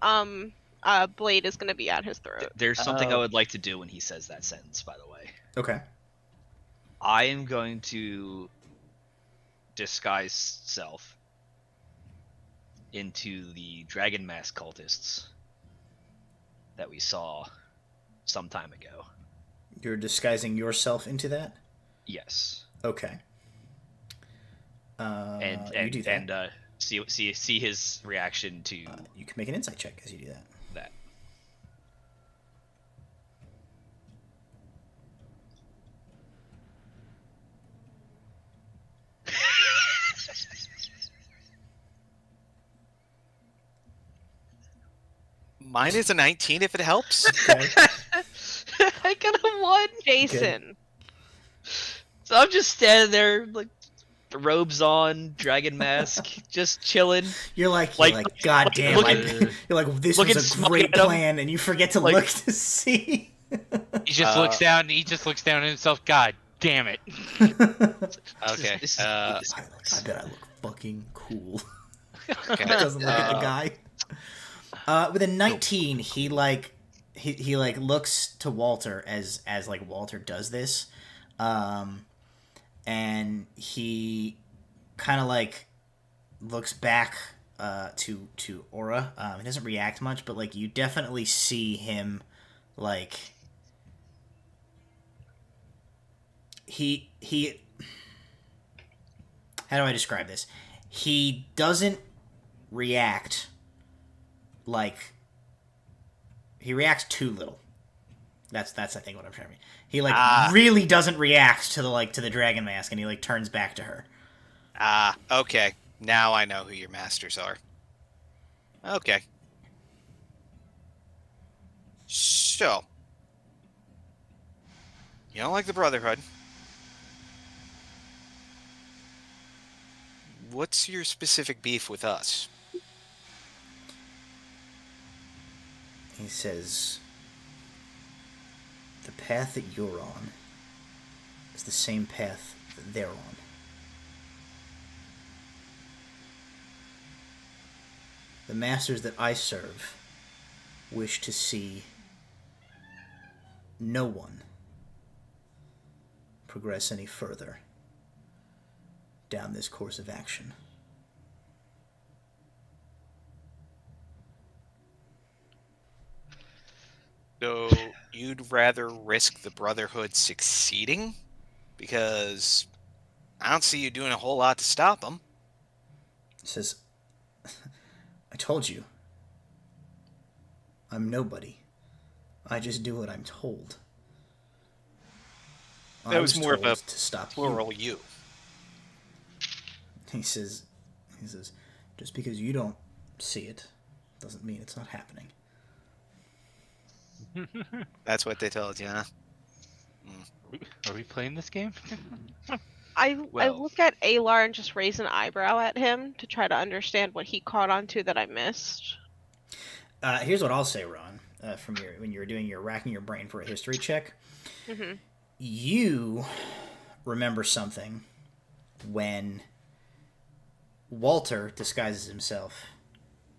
blade is gonna be at his throat. There's something I would like to do when he says that sentence, by the way. Okay. I am going to disguise self into the Dragon Mask cultists that we saw some time ago. You're disguising yourself into that? Yes. Okay. And you do that. And see his reaction to you can make an insight check as you do that. that. Mine is a 19 if it helps. Okay. I got a 1, Jason. So I'm just standing there, like, the robes on, dragon mask, just chilling. You're like God damn! You're like, this was a great plan, and you forget to look to see. He just looks down. And he just looks down at himself. God damn it! Okay. I bet I look fucking cool. Okay. Doesn't look at the guy. With a 19, he looks to Walter as like Walter does this, and he kind of like looks back to Aura. He doesn't react much, but like you definitely see him like he how do I describe this? He doesn't react like he reacts too little. That's I think what I'm trying to mean. He like really doesn't react to the dragon mask, and he like turns back to her. Okay. Now I know who your masters are. Okay. So, you don't like the Brotherhood. What's your specific beef with us? He says, the path that you're on is the same path that they're on. The masters that I serve wish to see no one progress any further down this course of action. So, you'd rather risk the Brotherhood succeeding? Because I don't see you doing a whole lot to stop them. He says, I told you. I'm nobody. I just do what I'm told. That was more of told a to stop plural you. He says, just because you don't see it doesn't mean it's not happening. That's what they told you, huh? Are we playing this game? I Well. look at Alar and just raise an eyebrow at him to try to understand what he caught on to that I missed. Here's what I'll say, Ron. From when you were doing your racking your brain for a history check, Mm-hmm. you remember something when Walter disguises himself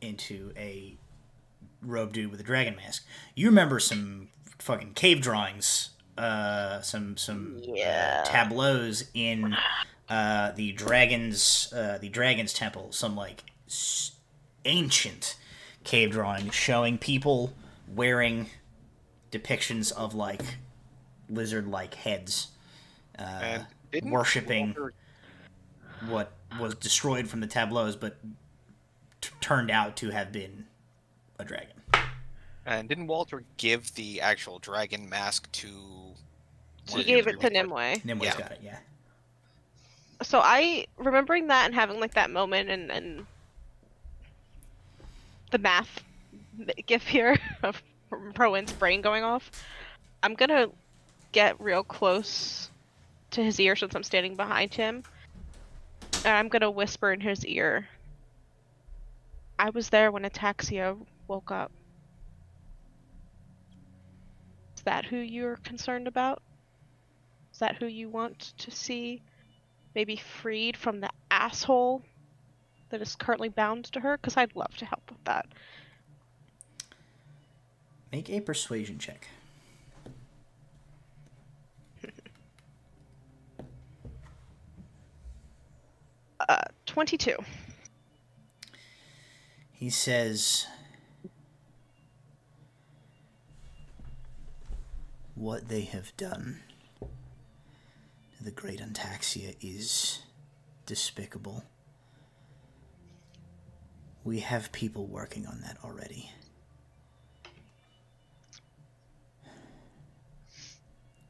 into a robed dude with a dragon mask. You remember some fucking cave drawings, some tableaus in the dragon's temple, some like ancient cave drawings showing people wearing depictions of like lizard-like heads, And didn't worshipping Walter- what was destroyed from the tableaus, but turned out to have been a dragon. And didn't Walter give the actual dragon mask to... He gave it to Nimue. Nimwe's Yeah. got it, yeah. So I, remembering that and having like that moment and the math gif here of Rowan's brain going off, I'm gonna get real close to his ear since I'm standing behind him. And I'm gonna whisper in his ear, I was there when Ataxia woke up. Is that who you're concerned about? Is that who you want to see maybe freed from the asshole that is currently bound to her? Because I'd love to help with that. Make a persuasion check. 22. He says, what they have done to the great Antaxia is despicable. We have people working on that already.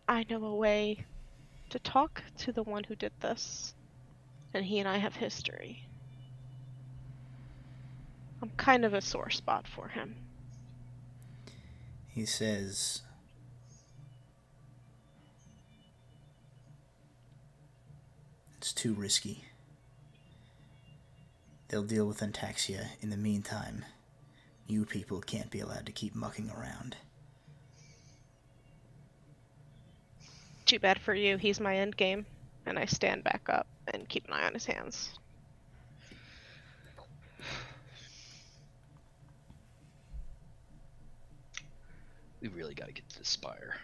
I know a way to talk to the one who did this, and he and I have history. I'm kind of a sore spot for him. He says, it's too risky. They'll deal with Antaxia. In the meantime, you people can't be allowed to keep mucking around. Too bad for you, he's my endgame. And I stand back up and keep an eye on his hands. We really got to get to the spire.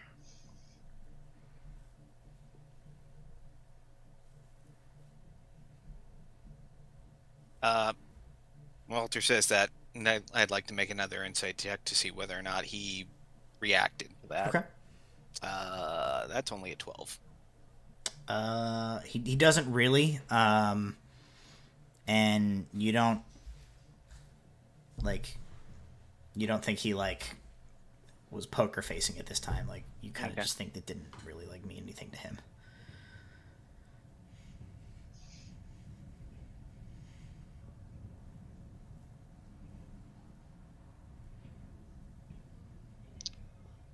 Walter says that, and I'd like to make another insight check to see whether or not he reacted to that. Okay. That's only a 12. He doesn't really. And you don't think he was poker facing at this time. Like, you kind of Okay. just think that didn't really mean anything to him.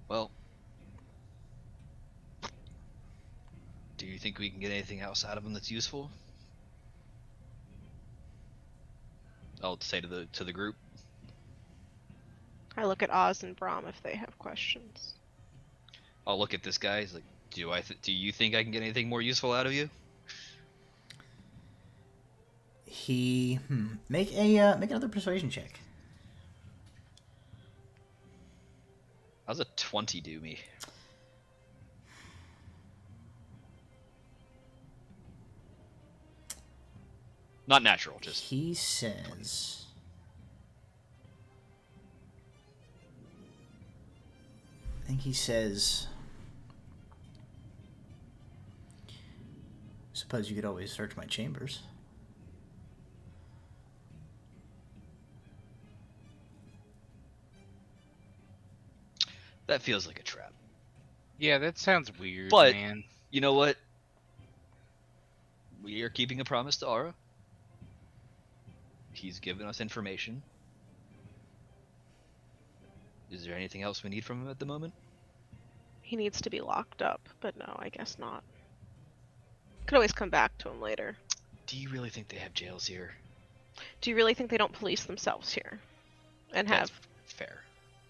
Well, do you think we can get anything else out of him that's useful? I'll say to the group. I look at Oz and Brahm if they have questions. I'll look at this guy. He's like, do you think I can get anything more useful out of you? He make another persuasion check. How's a 20 do me? Not natural, just He says, I think he says, suppose you could always search my chambers. that feels like a trap. Yeah, that sounds weird, But- man. You know what? We are keeping a promise to Ara. He's given us information. Is there anything else we need from him at the moment? He needs to be locked up, but no, I guess not. Could always come back to him later. Do you really think they have jails here? Do you really think they don't police themselves here? And have That's fair.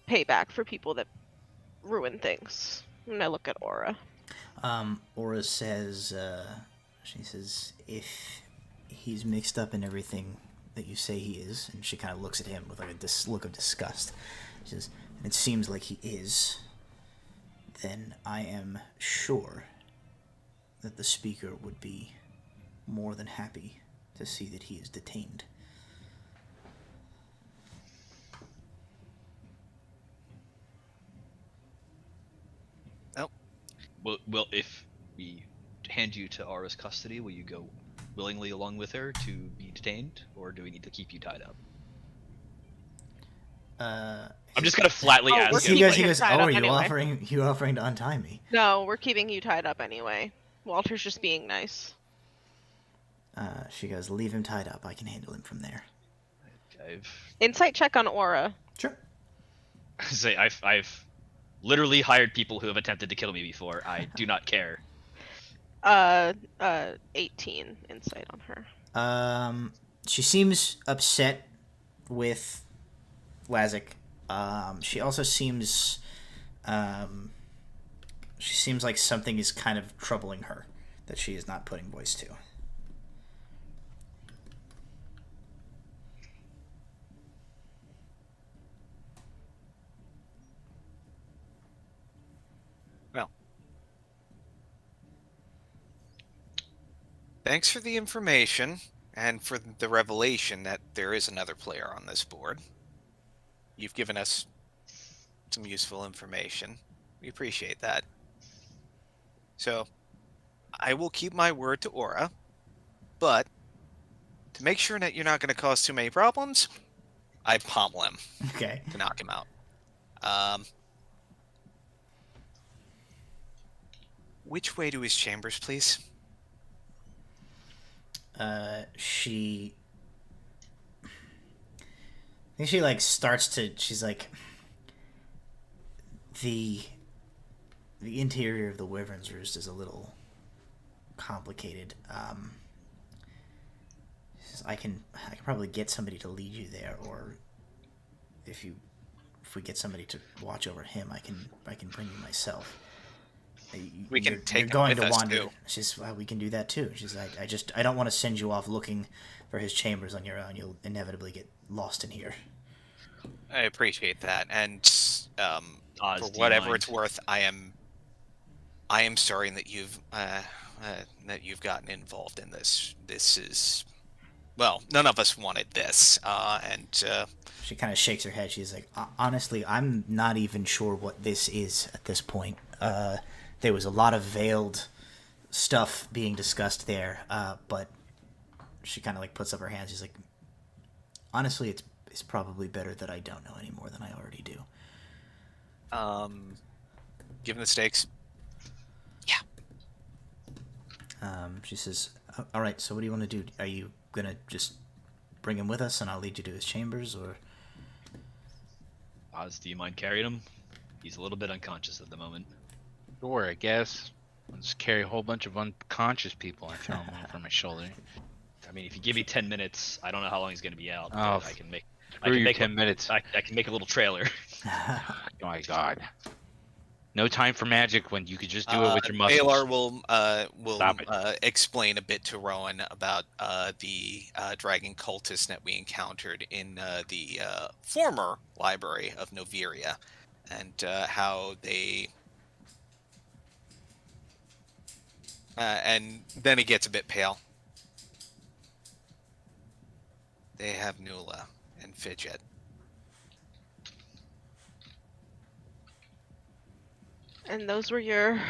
payback for people that ruin things? And I look at Aura. Aura says, she says, if he's mixed up in everything that you say he is, and she kind of looks at him with this look of disgust. She says, and it seems like he is, then I am sure that the speaker would be more than happy to see that he is detained. Well, if we hand you to Ara's custody, will you go willingly along with her to be detained, or do we need to keep you tied up? I'm just gonna flatly Oh, ask we're him. He goes, keeping him tied oh, up are you anyway." offering to untie me? No, we're keeping you tied up anyway. Walter's just being nice. She goes, leave him tied up. I can handle him from there. Insight check on Aura. Sure. I've literally hired people who have attempted to kill me before. I do not care. 18 insight on her. She seems upset with Lazik. She also seems like something is kind of troubling her that she is not putting voice to. Well, thanks for the information and for the revelation that there is another player on this board. You've given us some useful information. We appreciate that. So, I will keep my word to Aura, but to make sure that you're not going to cause too many problems, I pommel him Okay. to knock him out. Which way to his chambers, please? She... I think she, starts to... She's like... The interior of the Wyvern's Roost is a little complicated. She says, I can probably get somebody to lead you there, or if we get somebody to watch over him, I can bring you myself. We can take him going with to us, wander. too. She's, well, we can do that too. She's like, I don't want to send you off looking for his chambers on your own. You'll inevitably get lost in here. I appreciate that, and Oz, for do you whatever mind? it's worth, I am sorry that you've gotten involved in this. This is, well, none of us wanted this, and She kind of shakes her head. She's like, honestly, I'm not even sure what this is at this point. There was a lot of veiled stuff being discussed there, but she kind of like puts up her hands. She's like, honestly, it's probably better that I don't know any more than I already do. given the stakes, yeah. She says, all right, so what do you want to do? Are you going to just bring him with us and I'll lead you to his chambers, or... Oz, do you mind carrying him? He's a little bit unconscious at the moment. Sure, I guess. I'll just carry a whole bunch of unconscious people I throw them over my shoulder. I mean, if you give me 10 minutes, I don't know how long he's going to be out. Oh, but I can make. Screw your 10 minutes. I can make a little trailer. Oh my god. No time for magic when you could just do it with your muscles. Baylor will Stop it. explain a bit to Rowan about the dragon cultist that we encountered in the former library of Noviria, and how they. And then he gets a bit pale. They have Nula and Fidget. And those were your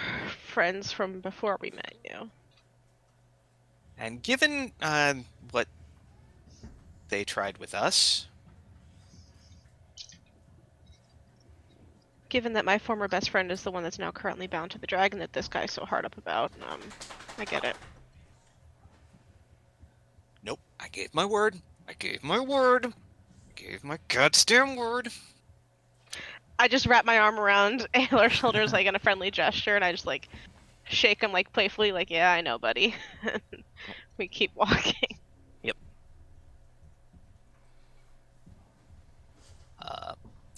friends from before we met you. And given what they tried with us, Given that my former best friend is the one that's now currently bound to the dragon that this guy's so hard up about, I get it. nope, I gave my word. I gave my word. I gave my goddamn word. I just wrap my arm around Aylar's shoulders like in a friendly gesture, and I just like shake him like playfully, like, yeah, I know, buddy. We keep walking.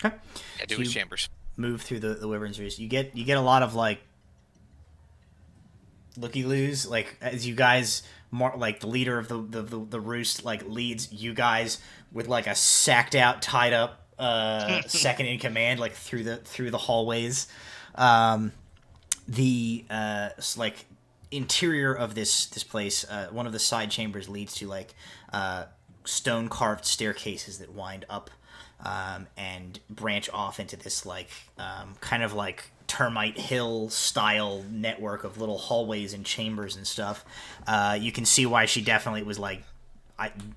Okay. Yeah, do So his you chambers. move through the Wyvern's Roost. You get a lot of like looky-loos, like as you guys more like the leader of the roost like leads you guys with like a sacked out, tied up second in command like through the hallways. The like interior of this place, one of the side chambers leads to like stone carved staircases that wind up and branch off into this like kind of like termite hill style network of little hallways and chambers and stuff. You can see why she definitely was like,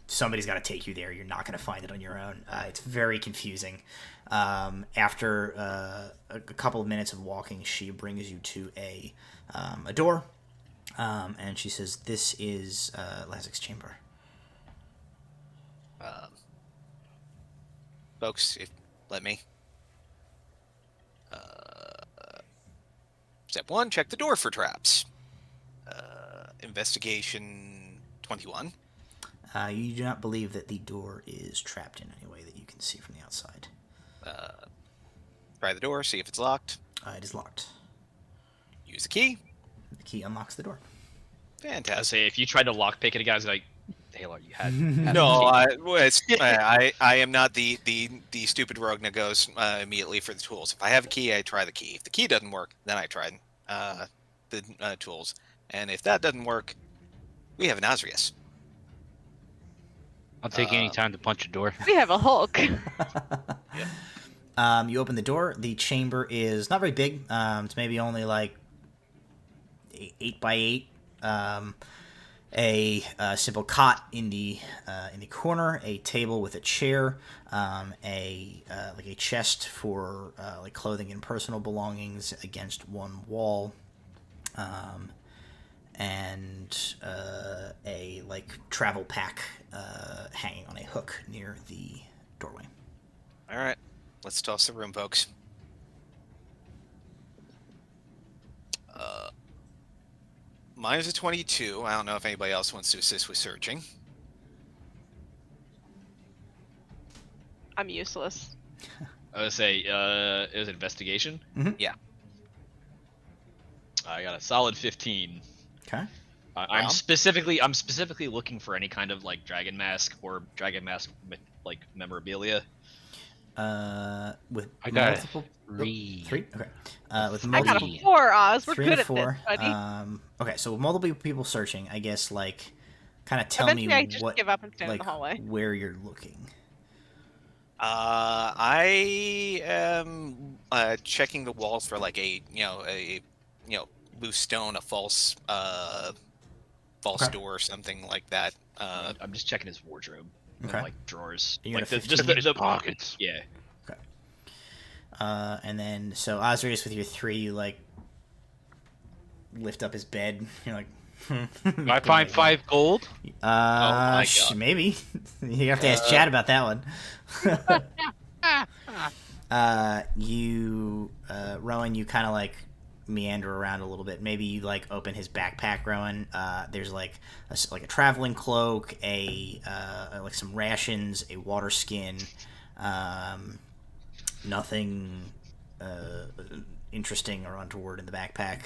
somebody's got to take you there. You're not going to find it on your own. It's very confusing. After a couple of minutes of walking, she brings you to a door, and she says, "This is Lazik's chamber." Folks, let me. Step 1, check the door for traps. Investigation 21. You do not believe that the door is trapped in any way that you can see from the outside. Try the door, see if it's locked. It is locked. Use the key. The key unlocks the door. I Fantastic. say if you tried to lockpick it, guys like, Taylor, you had. No, I am not the stupid rogue that goes immediately for the tools. If I have a key, I try the key. If the key doesn't work, then I try the tools. And if that doesn't work, we have an Asrius. I'll take any time to punch a door. We have a Hulk. You open the door. The chamber is not very big. It's maybe only like 8 by 8. A simple cot in the corner, a table with a chair, like a chest for like clothing and personal belongings against one wall, and a like travel pack hanging on a hook near the doorway. All right, let's toss the room, folks. Mine is a 22. I don't know if anybody else wants to assist with searching. I'm useless. I would say it was investigation. Mhm. Yeah. I got a solid 15. Okay. I'm Wow. specifically looking for any kind of like dragon mask or dragon mask like memorabilia. with I got multiple three. three. Okay. With I got multiple a 4, Oz. We're 3 good and at 4. this, buddy. Okay, so with multiple people searching, I guess like kind of tell Eventually, I me just what give up and stand in like the hallway. where you're looking. I am checking the walls for like a loose stone, a false Okay. door or something like that. I'm just checking his wardrobe. Okay. And, like drawers. You got Like a just 15? the Pockets. Yeah. And then so Osrius with your 3, you like lift up his bed. You're like, Do I find 5 gold? my God. Maybe. You have to ask Chad about that one. Rowan, you kind of like meander around a little bit. Maybe you like open his backpack, Rowan. There's like a traveling cloak, like some rations, a water skin. Nothing interesting or untoward in the backpack.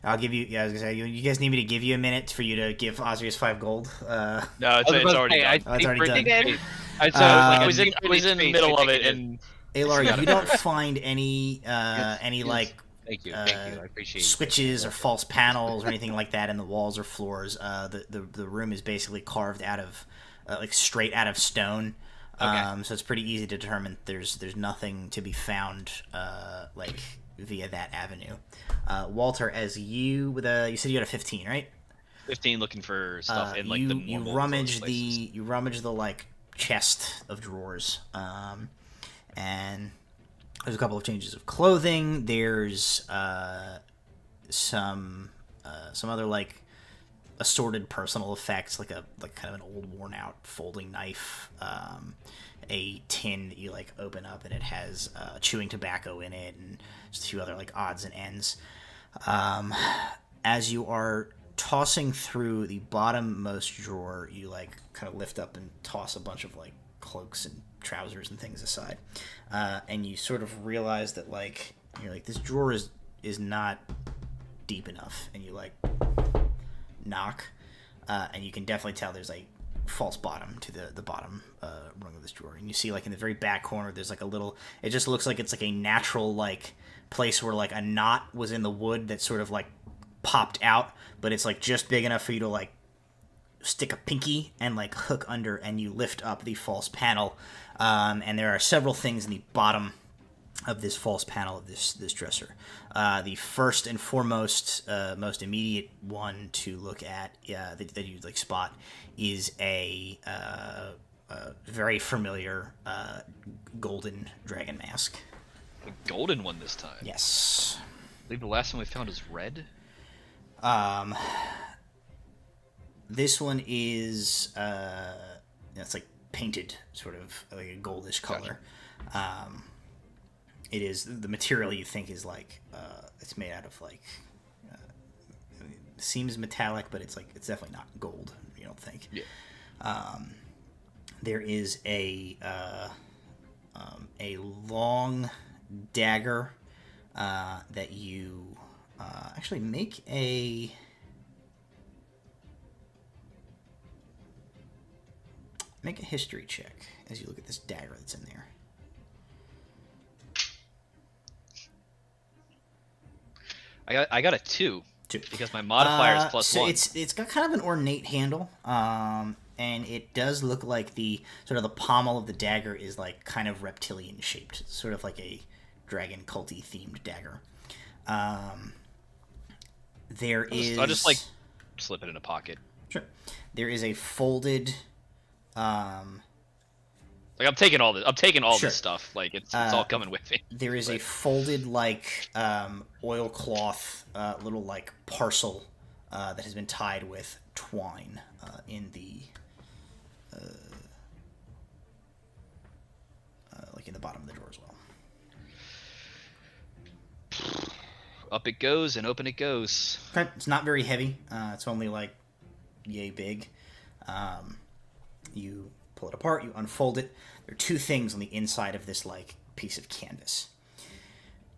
I'll give you. Yeah, I was gonna say you guys need me to give you a minute for you to give Osrius 5 gold. No, it's already done. Oh, it's already done. Did. I was in the middle of it, and Alar, you don't find any like Thank you. I appreciate switches or false panels or anything like that in the walls or floors. The room is basically carved out of like straight out of stone. Okay. So it's pretty easy to determine there's nothing to be found like via that avenue. Walter, as you said you had a 15, right? 15 looking for stuff in like you the normal rummage places. the like chest of drawers, and there's a couple of changes of clothing. There's some other like assorted personal effects, like kind of an old worn out folding knife, a tin that you like open up and it has chewing tobacco in it, and just a few other like odds and ends. As you are tossing through the bottommost drawer, you like kind of lift up and toss a bunch of like cloaks and trousers and things aside, and you sort of realize that like you're like, this drawer is not deep enough, and you like knock, and you can definitely tell there's a false bottom to the bottom rung of this drawer, and you see like in the very back corner there's like a little, it just looks like it's like a natural like place where like a knot was in the wood that sort of like popped out, but it's like just big enough for you to like stick a pinky and like hook under, and you lift up the false panel, and there are several things in the bottom of this false panel of this dresser. The first and foremost, most immediate one to look at that you like spot is a very familiar golden dragon mask. The golden one this time. Yes. I believe the last one we found was red. This one is it's like painted sort of like a goldish color. It is, the material you think is like it's made out of like seems metallic, but it's like, it's definitely not gold, you don't think. Yeah. There is a long dagger that you actually make a history check as you look at this dagger that's in there. I got a 2 Two. because my modifier is plus so 1. it's got kind of an ornate handle, and it does look like the sort of the pommel of the dagger is like kind of reptilian shaped, sort of like a dragon culty themed dagger. I'll just like slip it in a pocket. Sure. There is a folded. Like I'm taking all this. I'm taking all Sure. this stuff. Like it's all coming with me. There is a folded like oilcloth little like parcel that has been tied with twine in the like in the bottom of the drawer as well. Up it goes and open it goes. Okay. It's not very heavy. It's only like yay big. You pull it apart, you unfold it. There are two things on the inside of this like piece of canvas.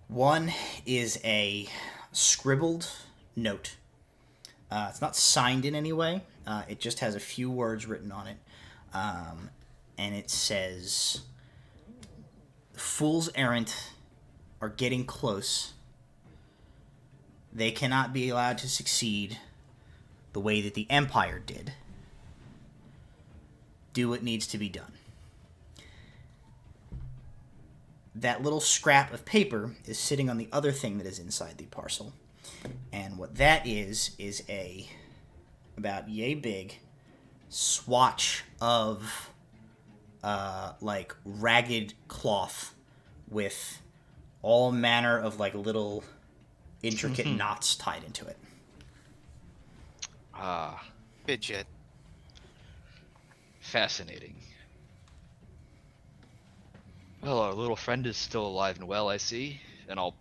One is a scribbled note. It's not signed in any way. It just has a few words written on it. And it says, Fools Errant are getting close. They cannot be allowed to succeed the way that the Empire did. Do what needs to be done. That little scrap of paper is sitting on the other thing that is inside the parcel. And what that is a about yay big swatch of like ragged cloth with all manner of like little intricate knots tied into it. Ah, Fidget. fascinating. Well, our little friend is still alive and well, I see. And I'll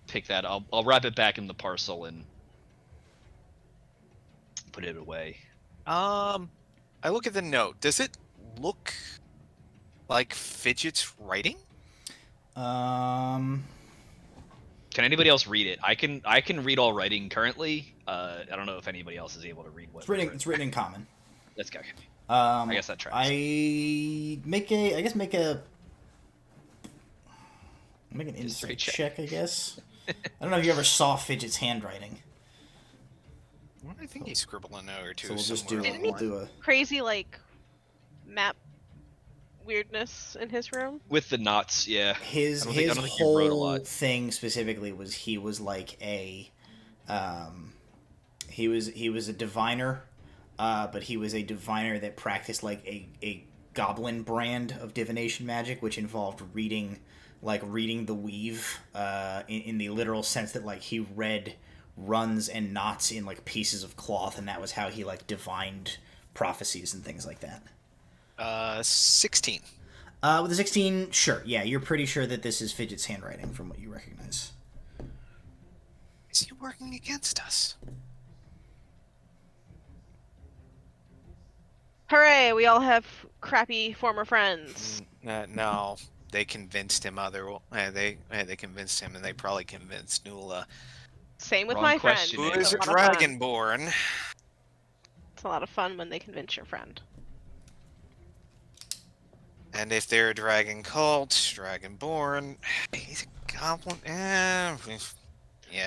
pick that. I'll wrap it back in the parcel and put it away. I look at the note. Does it look like Fidget's writing? Can anybody else read it? I can read all writing currently. I don't know if anybody else is able to read what. It's written in common. Let's go. I guess that tracks. I make an History insight check. check, I guess. I don't know if you ever saw Fidget's handwriting. Well, I think he scribbled a note or two So we'll just do somewhere. Didn't we'll he- do a Crazy like map weirdness in his room. With the knots, yeah. his I don't think you wrote a whole lot. thing specifically was he was like a he was a diviner, but he was a diviner that practiced like a goblin brand of divination magic, which involved reading the weave in the literal sense that like he read runs and knots in like pieces of cloth, and that was how he like divined prophecies and things like that. 16. With the 16, sure, yeah, you're pretty sure that this is Fidget's handwriting from what you recognize. Is he working against us? Hooray! We all have crappy former friends. No, they convinced him they convinced him, and they probably convinced Nula. Same with Wrong my friend. question, Who Nick. is a It's a lot of fun. dragonborn? It's a lot of fun when they convince your friend. And if they're a dragon cult, dragonborn, he's a goblin. Yeah.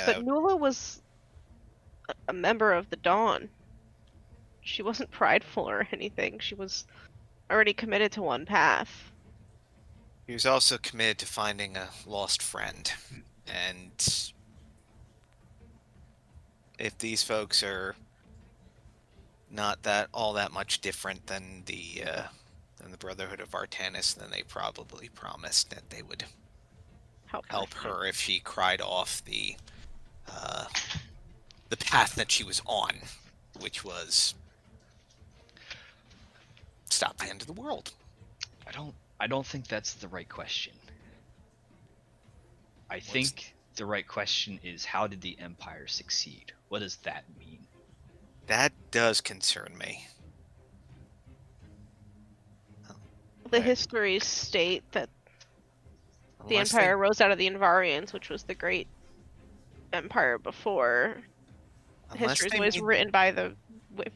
But Nula was a member of the Dawn. She wasn't prideful or anything. She was already committed to one path. He was also committed to finding a lost friend. And if these folks are not all that much different than the Brotherhood of Artanis, then they probably promised that they would help her if she cried off the path that she was on, which was stop the end of the world. I don't think that's the right question. I think the right question is, how did the Empire succeed? What does that mean? That does concern me. The histories state that the Unless Empire rose out of the Invarians, which was the great empire before. History is always written by the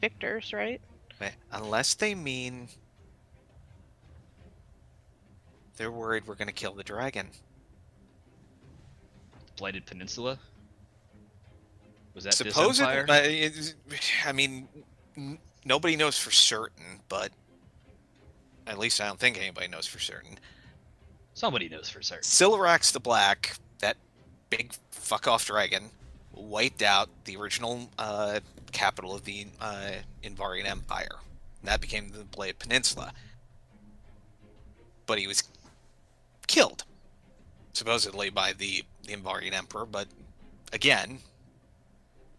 victors, right? Unless they mean they're worried we're going to kill the dragon. Blighted Peninsula? Was that this Supposedly, Empire? I mean, nobody knows for certain, but at least I don't think anybody knows for certain. Somebody knows for certain. Silverax the Black, that big fuck-off dragon, wiped out the original capital of the Invarian Empire. And that became the Blighted Peninsula. But he was killed, supposedly by the Invarian Emperor, but again,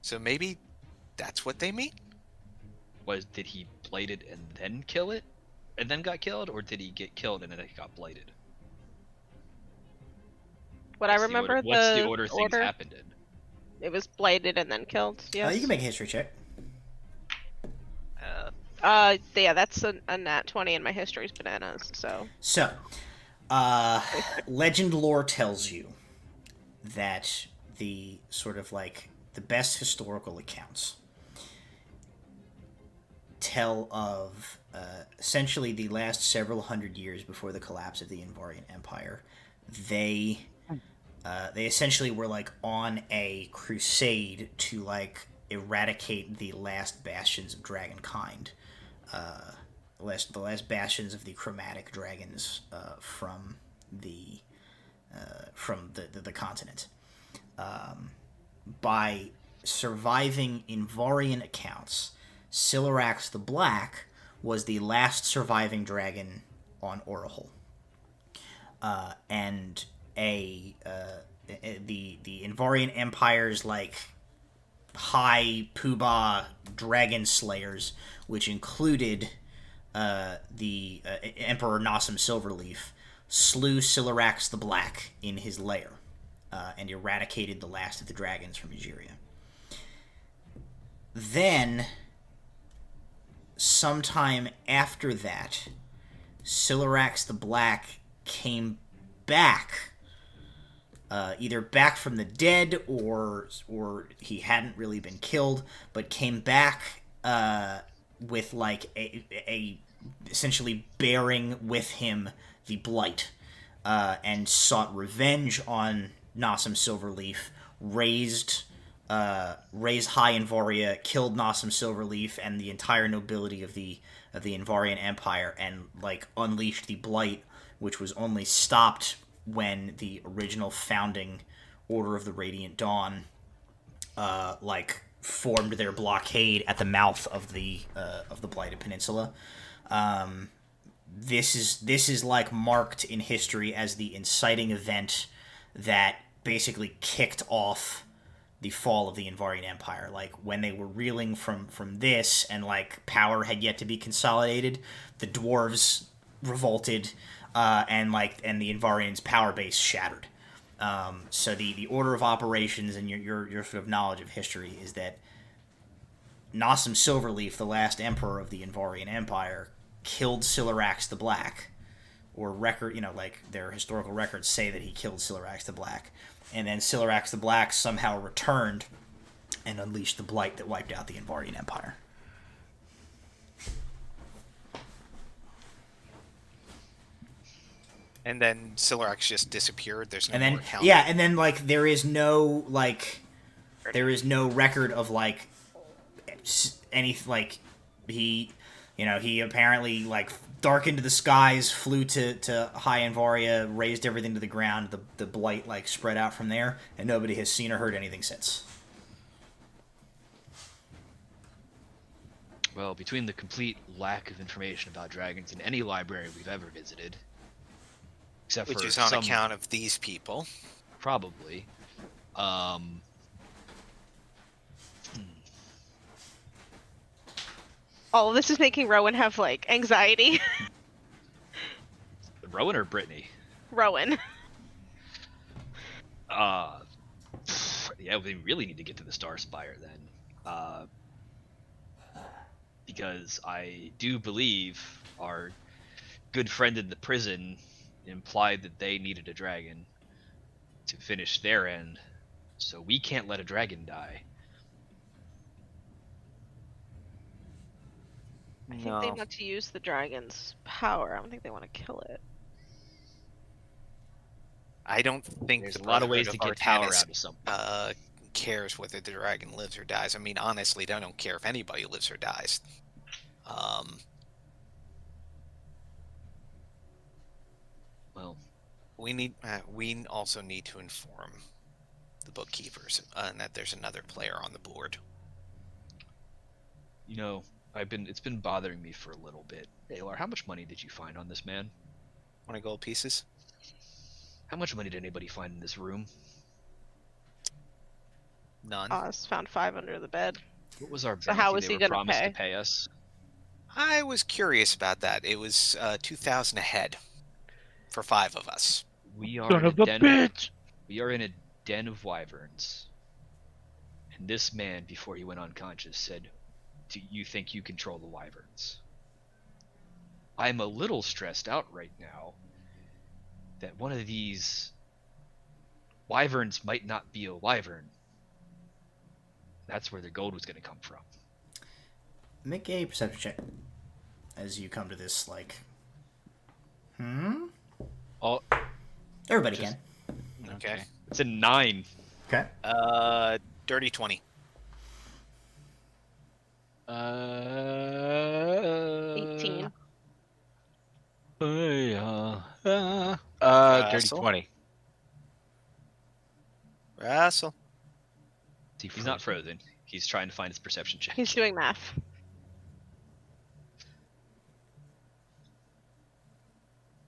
so maybe that's what they mean? Did he blight it and then kill it? And then got killed? Or did he get killed and then it got blighted? What I remember, what's the order things happened in? It was blighted and then killed. Yes. You can make a history check. Yeah, that's a nat 20 and my history's bananas, so. So, legend lore tells you that the sort of like the best historical accounts tell of essentially the last several hundred years before the collapse of the Invarian Empire, they essentially were like on a crusade to like eradicate the last bastions of dragonkind, the last bastions of the chromatic dragons from the continent. By surviving Invarian accounts, Silarax the Black was the last surviving dragon on Orahul. And the Invarian Empire's like high poobah dragon slayers, which included the Emperor Nassim Silverleaf, slew Silarax the Black in his lair and eradicated the last of the dragons from Egeria. Then, sometime after that, Silarax the Black came back, either back from the dead or he hadn't really been killed, but came back with like a essentially bearing with him the blight, and sought revenge on Nassim Silverleaf, raised High Invaria, killed Nassim Silverleaf and the entire nobility of the Invarian Empire, and like unleashed the blight, which was only stopped when the original founding Order of the Radiant Dawn formed their blockade at the mouth of the Blighted Peninsula. This is like marked in history as the inciting event that basically kicked off the fall of the Invarian Empire. Like when they were reeling from this and like power had yet to be consolidated, the dwarves revolted, and the Invarians' power base shattered. So the order of operations and your sort of knowledge of history is that Nassim Silverleaf, the last emperor of the Invarian Empire, killed Silarax the Black, or their historical records say that he killed Silarax the Black, and then Silarax the Black somehow returned and unleashed the blight that wiped out the Invarian Empire. And then Silarax just disappeared. There's no And then more account. yeah, and then there is no record of any he apparently darkened the skies, flew to High Invaria, raised everything to the ground. The blight spread out from there, and nobody has seen or heard anything since. Well, between the complete lack of information about dragons in any library we've ever visited, except Which for is on some, account of these people. probably, All of this is making Rowan have anxiety. Rowan or Brittany? Rowan. Yeah, we really need to get to the Star Spire then. Because I do believe our good friend in the prison implied that they needed a dragon to finish their end, so we can't let a dragon die. I think they want to use the dragon's power. I don't think they want to kill it. I don't think There's the a lot of ways to Brotherhood get power Artanis, out of something. cares whether the dragon lives or dies. I mean, honestly, they don't care if anybody lives or dies. Well, we also need to inform the bookkeepers and that there's another player on the board. it's been bothering me for a little bit. Alar, how much money did you find on this man? 20 gold pieces? How much money did anybody find in this room? None. Oz found 5 under the bed. What was our So bounty how was they he were gonna promised pay? to pay us? I was curious about that. It was 2,000 a head for 5 of us. We are Son in a of a den. bitch! We are in a den of wyverns. And this man, before he went unconscious, said, "Do you think you control the wyverns?" I'm a little stressed out right now that one of these wyverns might not be a wyvern. That's where the gold was going to come from. Make a perception check as you come to this Oh, Everybody Just- can. Okay. It's a 9. Okay. Dirty 20. 18. Dirty Russell? 20. Russell. He's not frozen. He's trying to find his perception check. He's doing math.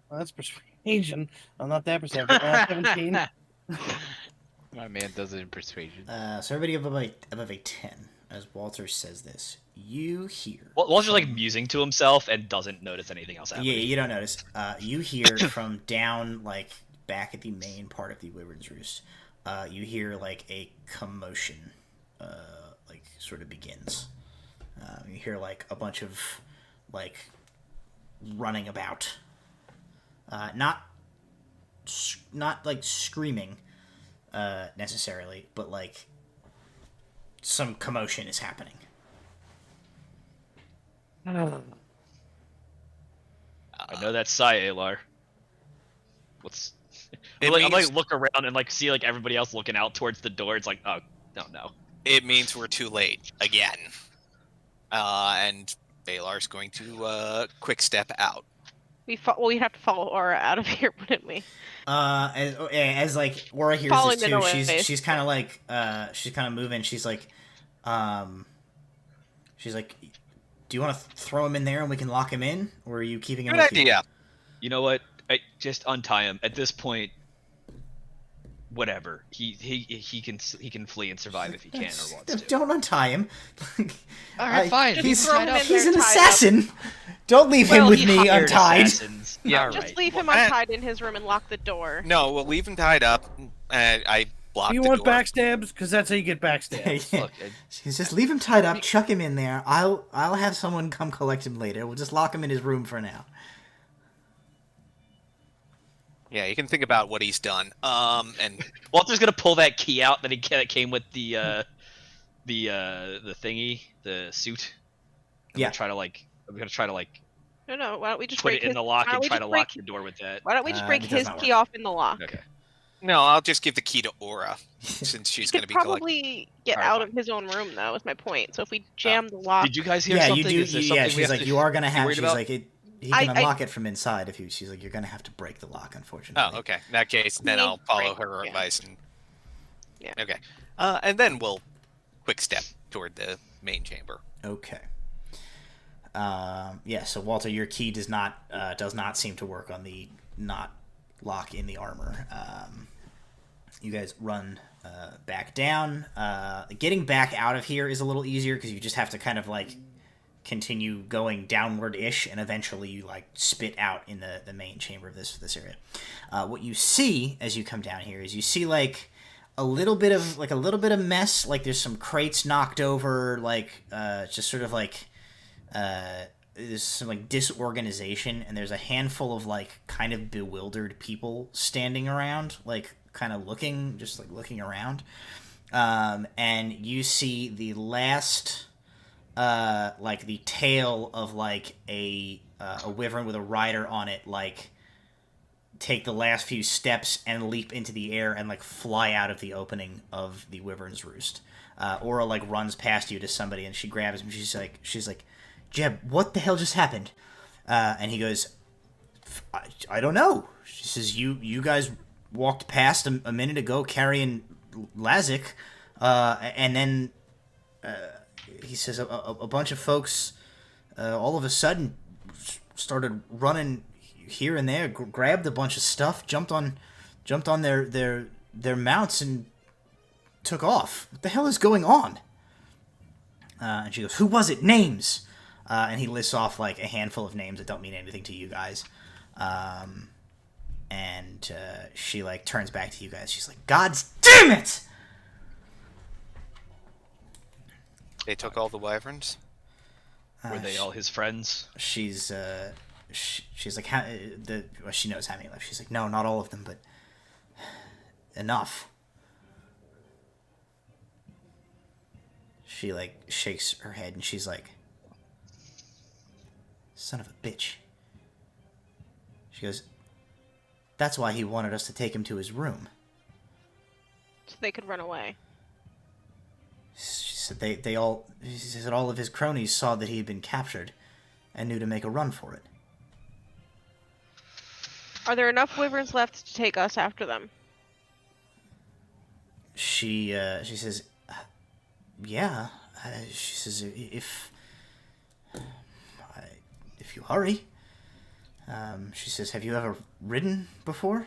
Well, that's persuasion. I'm not that perceptive. 17. My man does it in persuasion. So everybody above a 10, as Walter says this, you hear. Walter's like musing to himself and doesn't notice anything else happening. Yeah, you don't notice. You hear from down, like, back at the main part of the Wyvern's Roost, you hear, like, a commotion, like, sort of begins. You hear, like, a bunch of, like, running about. Not like, screaming, necessarily, but, like, some commotion is happening. I know that's Sai, Alar. What's... I'm like look around and like see like everybody else looking out towards the door. It's like, oh no. It means we're too late again. And Balar's going to quick step out. We'd have to follow Aura out of here, wouldn't we? As like Aura hears Following this them too, away. she's kind of like she's kind of moving. She's like, do you want to throw him in there and we can lock him in, or are you keeping him? Good with you? idea. You know what? Just untie him. At this point, whatever. He can flee and survive if he can or wants to. Don't untie him. All right, fine. Just He's throw him in he's there an tied assassin. Don't leave him Well, with he me hired untied. assassins. Yeah, Just right. leave him Well, untied in his room and lock the door. No, we'll leave him tied up. I blocked You the want door. backstabs? Because that's how you get backstabbed. Yeah. Look, She's just leave him tied up, chuck him in there. I'll have someone come collect him later. We'll just lock him in his room for now. Yeah, you can think about what he's done. And Walter's gonna pull that key out that came with the thingy, the suit. And Yeah. I'm gonna try to like No. Why don't we just put break it in his... the lock why don't and we try just to break... lock the door with that. Why don't we just break it does his not key work. off in the lock? Okay. no, I'll just give the key to Aura since she's He going to could be collecting. probably get Alright, out fine. of his own room, though, is my point. So if we jam the lock... Did you guys hear Yeah, something? you do. Is there Yeah, something we she's have like, to you are gonna be have. worried She's about? like, he can I- unlock it from inside if you. She's like, you're gonna have to break the lock, unfortunately. Oh, okay. In that case, then I'll follow her Yeah. advice. And... Yeah. Okay. And then we'll quick step toward the main chamber. Okay. Yeah. So Walter, your key does not seem to work on the not lock in the armor. You guys run back down. Getting back out of here is a little easier because you just have to kind of like continue going downward-ish, and eventually you like spit out in the main chamber of this area. What you see as you come down here is you see like a little bit of mess. Like there's some crates knocked over, like just sort of like there's some like disorganization, and there's a handful of like kind of bewildered people standing around, like kind of looking around. And you see the last like the tail of like a wyvern with a rider on it, like take the last few steps and leap into the air and like fly out of the opening of the wyvern's roost. Aura like runs past you to somebody and she grabs him. She's like, Jeb, what the hell just happened? And he goes, I don't know. She says, you guys walked past a minute ago carrying Lazik, and then he says a bunch of folks all of a sudden started running here and there, grabbed a bunch of stuff, jumped on their mounts and took off. What the hell is going on? And she goes, who was it? Names. And he lists off like a handful of names that don't mean anything to you guys. And she like turns back to you guys. She's like, God damn it! They took all the wyverns? Were they all his friends? She's like, she knows how many left. She's like, no, not all of them, but enough. She like shakes her head and she's like, son of a bitch. She goes, That's why he wanted us to take him to his room. So they could run away. She said she said all of his cronies saw that he had been captured and knew to make a run for it. Are there enough wyverns left to take us after them? She says, yeah. She says, if you hurry. She says, have you ever ridden before?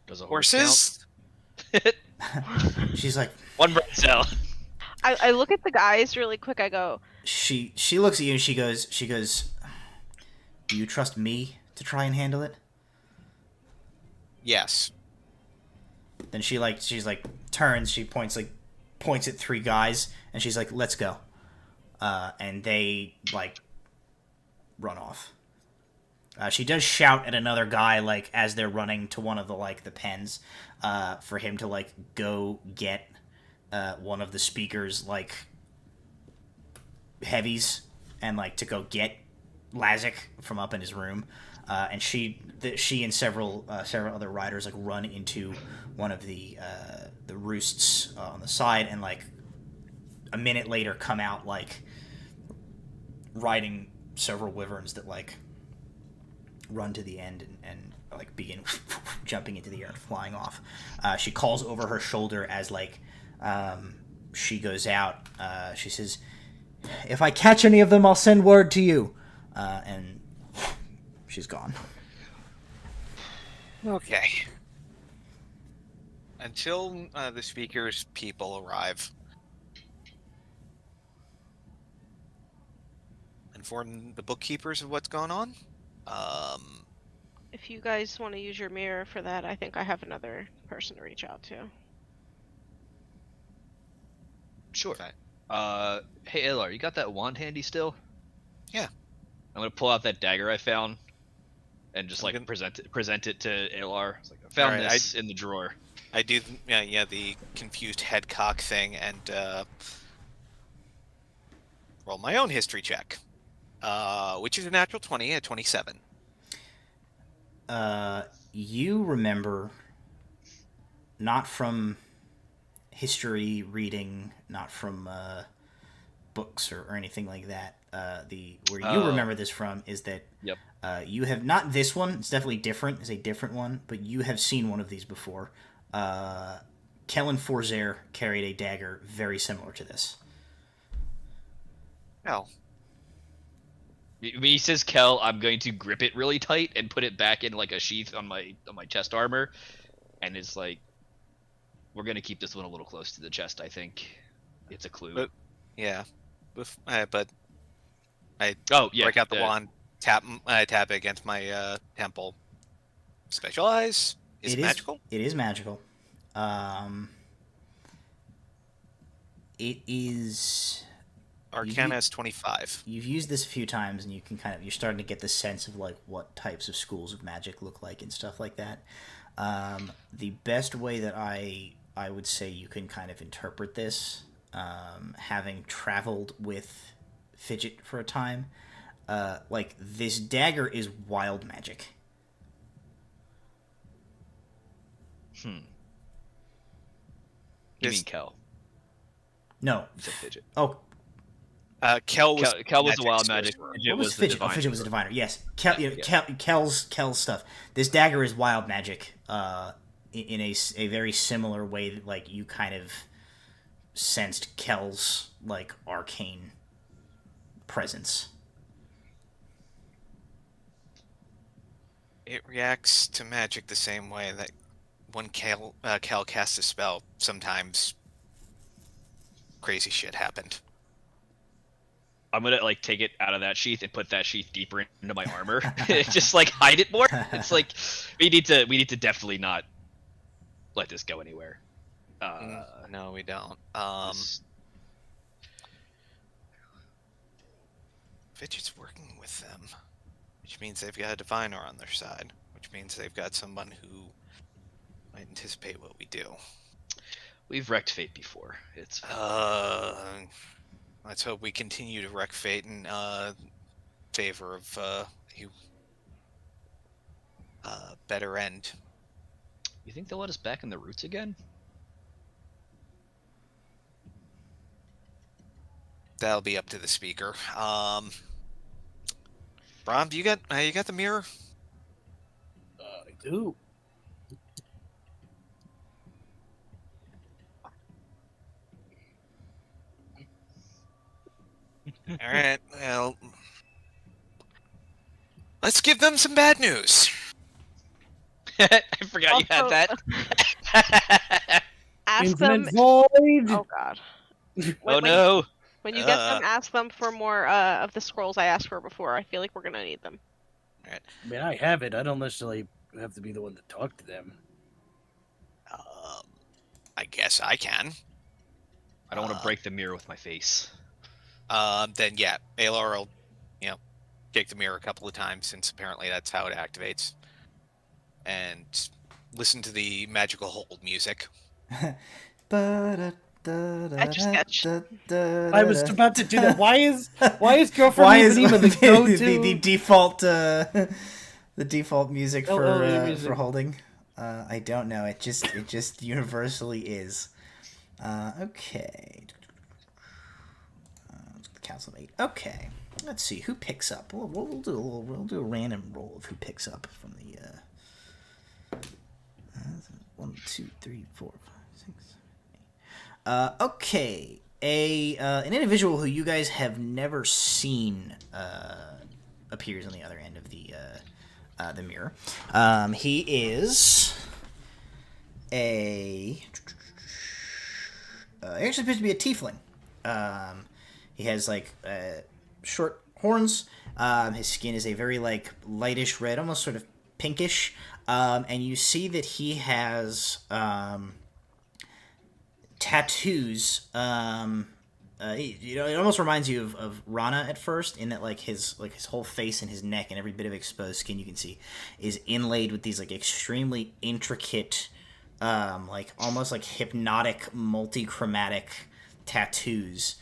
Does a horse count? Horses? She's like, One brain cell. I look at the guys really quick. I go, she looks at you and she goes, do you trust me to try and handle it? Yes. Then she's like turns, she points at 3 guys, and she's like, let's go. And they like run off. She does shout at another guy like as they're running to one of the pens, for him to like go get one of the speakers like heavies and like to go get Lazik from up in his room. And she and several other riders like run into one of the roosts on the side, and like a minute later come out like riding several wyverns that like run to the end and like begin jumping into the air and flying off. She calls over her shoulder as like she goes out. She says, "If I catch any of them, I'll send word to you." And she's gone. Okay. Until the speaker's people arrive. Inform the bookkeepers of what's going on. if you guys want to use your mirror for that, I think I have another person to reach out to. Sure. Okay. Hey Ilar, you got that wand handy still? Yeah. I'm gonna pull out that dagger I found, and just like Okay. present it to Ilar. It's like, I found Alright, this in the drawer. I do, the confused head cock thing, and roll my own history check, which is a natural 20 at 27. You remember, not from history reading, not from books or anything like that. Where you remember this from is that Yep. you have not this one. It's definitely different. It's a different one, but you have seen one of these before. Kellen Forzair carried a dagger very similar to this. Oh. When he says Kel, I'm going to grip it really tight and put it back in like a sheath on my chest armor, and it's like, we're gonna keep this one a little close to the chest. I think it's a clue. But yeah, but I break out the wand, tap it against my temple. Specialize. Is it magical? It is magical. It is. Arcana is 25. You've used this a few times, and you can you're starting to get the sense of like what types of schools of magic look like and stuff like that. The best way that I would say you can kind of interpret this, having traveled with Fidget for a time, like this dagger is wild magic. You This- mean Kel? No. You said Fidget. Oh, Kel was the wild magic. sorcerer. Fidget what was was the Fidget? divine. Fidget was a diviner. Yes, Kel's stuff. This dagger is wild magic. In a very similar way that like you kind of sensed Kel's like arcane presence. It reacts to magic the same way that when Kel casts a spell, sometimes crazy shit happened. I'm gonna like take it out of that sheath and put that sheath deeper into my armor. Just like hide it more. It's like we need to definitely not let this go anywhere. No, we don't. This- Fidget's working with them, which means they've got a diviner on their side, which means they've got someone who might anticipate what we do. We've wrecked fate before. It's Let's hope we continue to wreck fate in favor of you. better end. You think they'll let us back in the roots again? That'll be up to the speaker. Brom, you got the mirror? I do. All right. Well, let's give them some bad news. I forgot you had Also- that. Ask them. Infinite Void! Oh God. Oh no! When you get them, ask them for more of the scrolls I asked for before. I feel like we're gonna need them. I mean, I have it. I don't necessarily have to be the one to talk to them. I guess I can. I don't want to break the mirror with my face. Then yeah, Alar will, kick the mirror a couple of times, since apparently that's how it activates. And listen to the magical hold music. I was about to do that. Why is Girlfriend Why is Ipanema the go-to? the default the default music Oh, for the music. for holding? I don't know. It just universally is. Okay. The Council of 8. Okay. Let's see who picks up. We'll do a random roll of who picks up from the 1, 2, 3, 4, 5, 6, 7, 8. Okay. An individual who you guys have never seen appears on the other end of the mirror. He is he actually appears to be a tiefling. He has like short horns. His skin is a very like lightish red, almost sort of pinkish. And you see that he has tattoos. It almost reminds you of Rana at first, in that like his whole face and his neck and every bit of exposed skin you can see is inlaid with these like extremely intricate, like almost like hypnotic, multi-chromatic tattoos.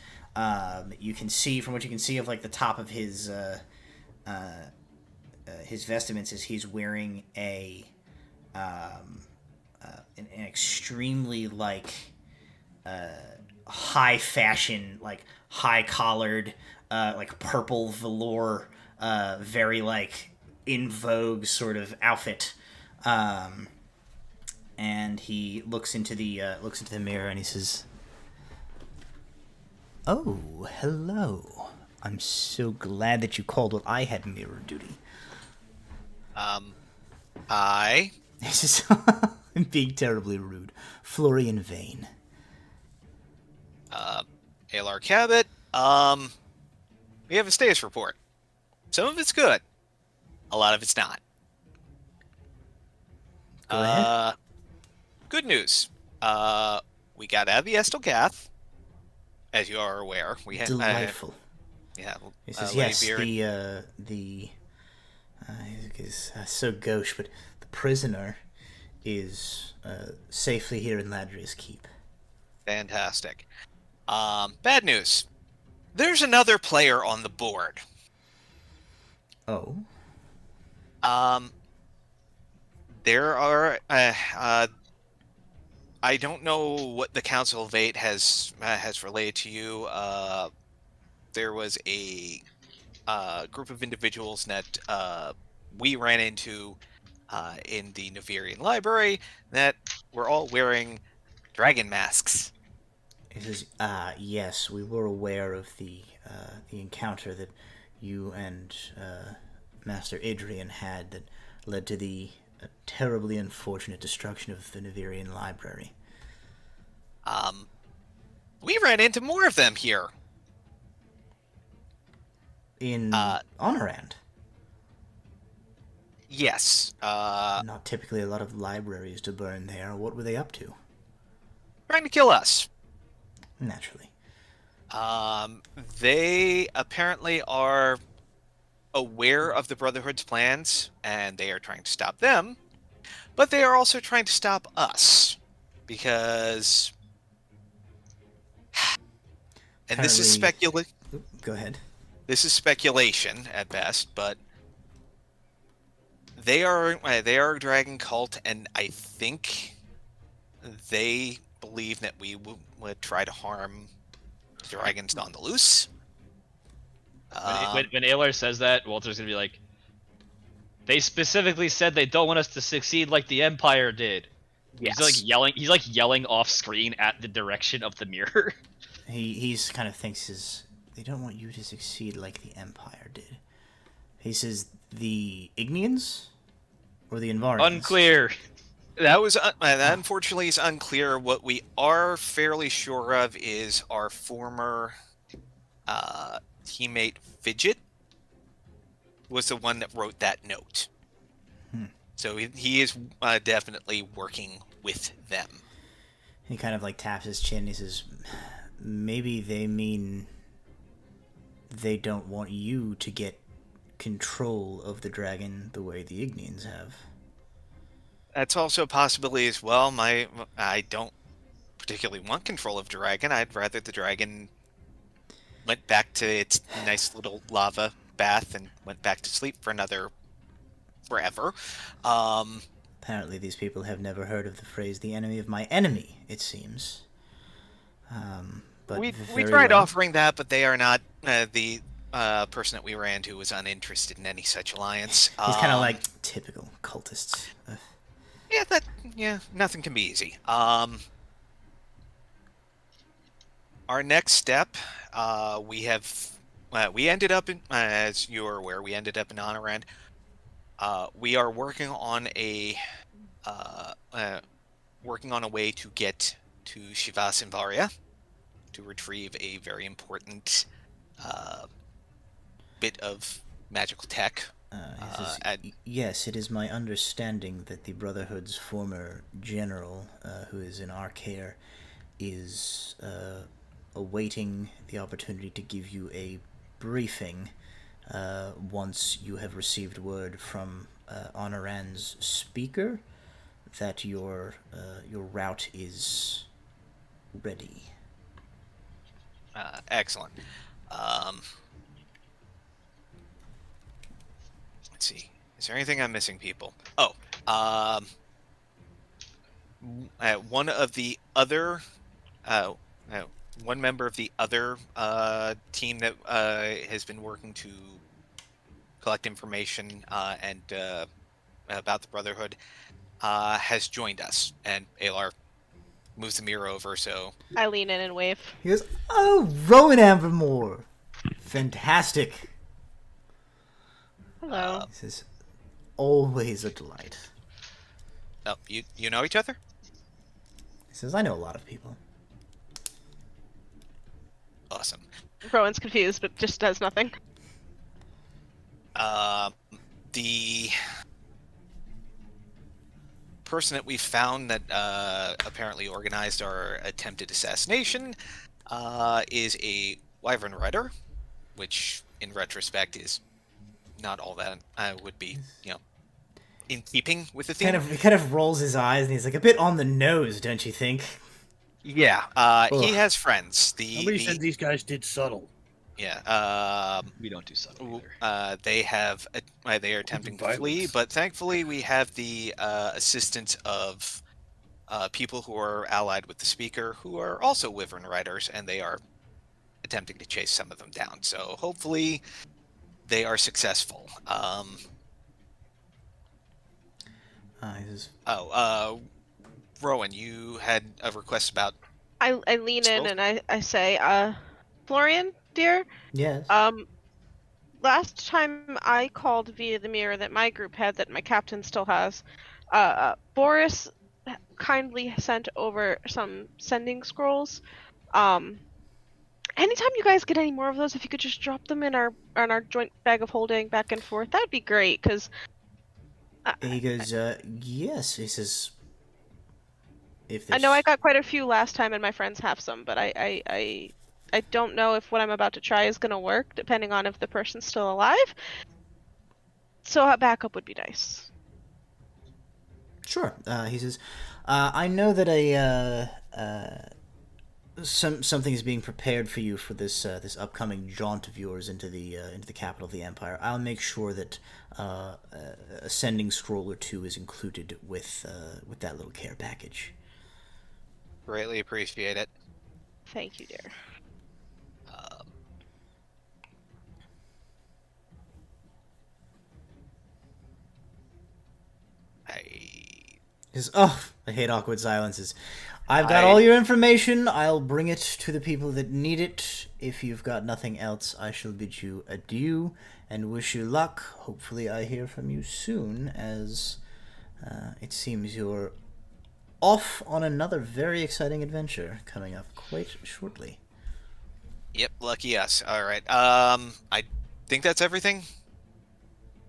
You can see, from what you can see of like the top of his vestments, is he's wearing an extremely like high fashion, like high collared, like purple velour, very like in vogue sort of outfit. And he looks into the mirror and he says, "Oh, hello. I'm so glad that you called while I had mirror duty." Hi. This is I'm being terribly rude. Florian Vane. Alar Cabot. We have a status report. Some of it's good. A lot of it's not. Go ahead. Good news. We got out of the Estelgath, as you are aware. We had Delightful. yeah. He says, Lady yes, Beard- is so gauche, but the prisoner is safely here in Ladria's Keep. Fantastic. Bad news. There's another player on the board. Oh? There are. I don't know what the Council of 8 has relayed to you. There was a group of individuals that we ran into in the Navirian library that were all wearing dragon masks. He says, yes, we were aware of the encounter that you and Master Adrian had that led to the terribly unfortunate destruction of the Navirian library. We ran into more of them here. In Honorand. Yes. Not typically a lot of libraries to burn there. What were they up to? Trying to kill us. Naturally. They apparently are aware of the Brotherhood's plans, and they are trying to stop them. But they are also trying to stop us. Because... And this is Go ahead. This is speculation at best, but They are a dragon cult, and I think they believe that we would try to harm the dragons on the loose. When Alar says that, Walter's gonna be like, they specifically said they don't want us to succeed like the Empire did. Yes. He's like yelling. He's like yelling off screen at the direction of the mirror. He's kind of thinks they don't want you to succeed like the Empire did. He says the Ignians or the Invarians? Unclear. That was that unfortunately is unclear. What we are fairly sure of is our former teammate Fidget was the one that wrote that note. So he is definitely working with them. He kind of like taps his chin. He says, maybe they mean they don't want you to get control of the dragon the way the Ignians have. That's also a possibility as well. I don't particularly want control of dragon. I'd rather the dragon went back to its nice little lava bath and went back to sleep for another forever. Apparently these people have never heard of the phrase the enemy of my enemy, it seems. But we very tried well. offering that, but they are not the person that we ran to was uninterested in any such alliance. He's kind of like typical cultists. Nothing can be easy. Our next step, we ended up in, as you are aware, we ended up in Honorand. We are working on a way to get to Shivas Invaria to retrieve a very important bit of magical tech. He says, yes, it is my understanding that the Brotherhood's former general, who is in our care, is awaiting the opportunity to give you a briefing once you have received word from Honorand's speaker that your route is ready. Excellent. Let's see. Is there anything I'm missing, people? Oh, one of the other, one member of the other team that has been working to collect information and about the Brotherhood has joined us, and Alar moves the mirror over so I lean in and wave. He goes, oh, Rowan Ambermore! Fantastic! Hello. He says, always a delight. Oh, you know each other? He says, I know a lot of people. Awesome. Rowan's confused, but just does nothing. The person that we found that apparently organized our attempted assassination is a wyvern rider, which in retrospect is not all that would be, in keeping with the theme. He kind of rolls his eyes and he's like, a bit on the nose, don't you think? Yeah, he has friends. Somebody said these guys did subtle. Yeah, We don't do subtle either. they are attempting to flee, but thankfully we have the assistance of people who are allied with the speaker, who are also wyvern riders, and they are attempting to chase some of them down. So hopefully they are successful. Rowan, you had a request about. I lean in and I say, Florian, dear. Yes. Last time I called via the mirror that my group had, that my captain still has, Boris kindly sent over some sending scrolls. Anytime you guys get any more of those, if you could just drop them in our joint bag of holding back and forth, that'd be great. Because he goes, yes. He says, if I know I got quite a few last time, and my friends have some, but I don't know if what I'm about to try is gonna work, depending on if the person's still alive. So a backup would be nice. Sure. He says, I know that something is being prepared for you for this upcoming jaunt of yours into the capital of the empire. I'll make sure that a sending scroll or two is included with that little care package. Greatly appreciate it. Thank you, dear. I hate awkward silences. I've got all your information. I'll bring it to the people that need it. If you've got nothing else, I shall bid you adieu and wish you luck. Hopefully I hear from you soon, as it seems you're off on another very exciting adventure coming up quite shortly. Yep, lucky us. All right. I think that's everything,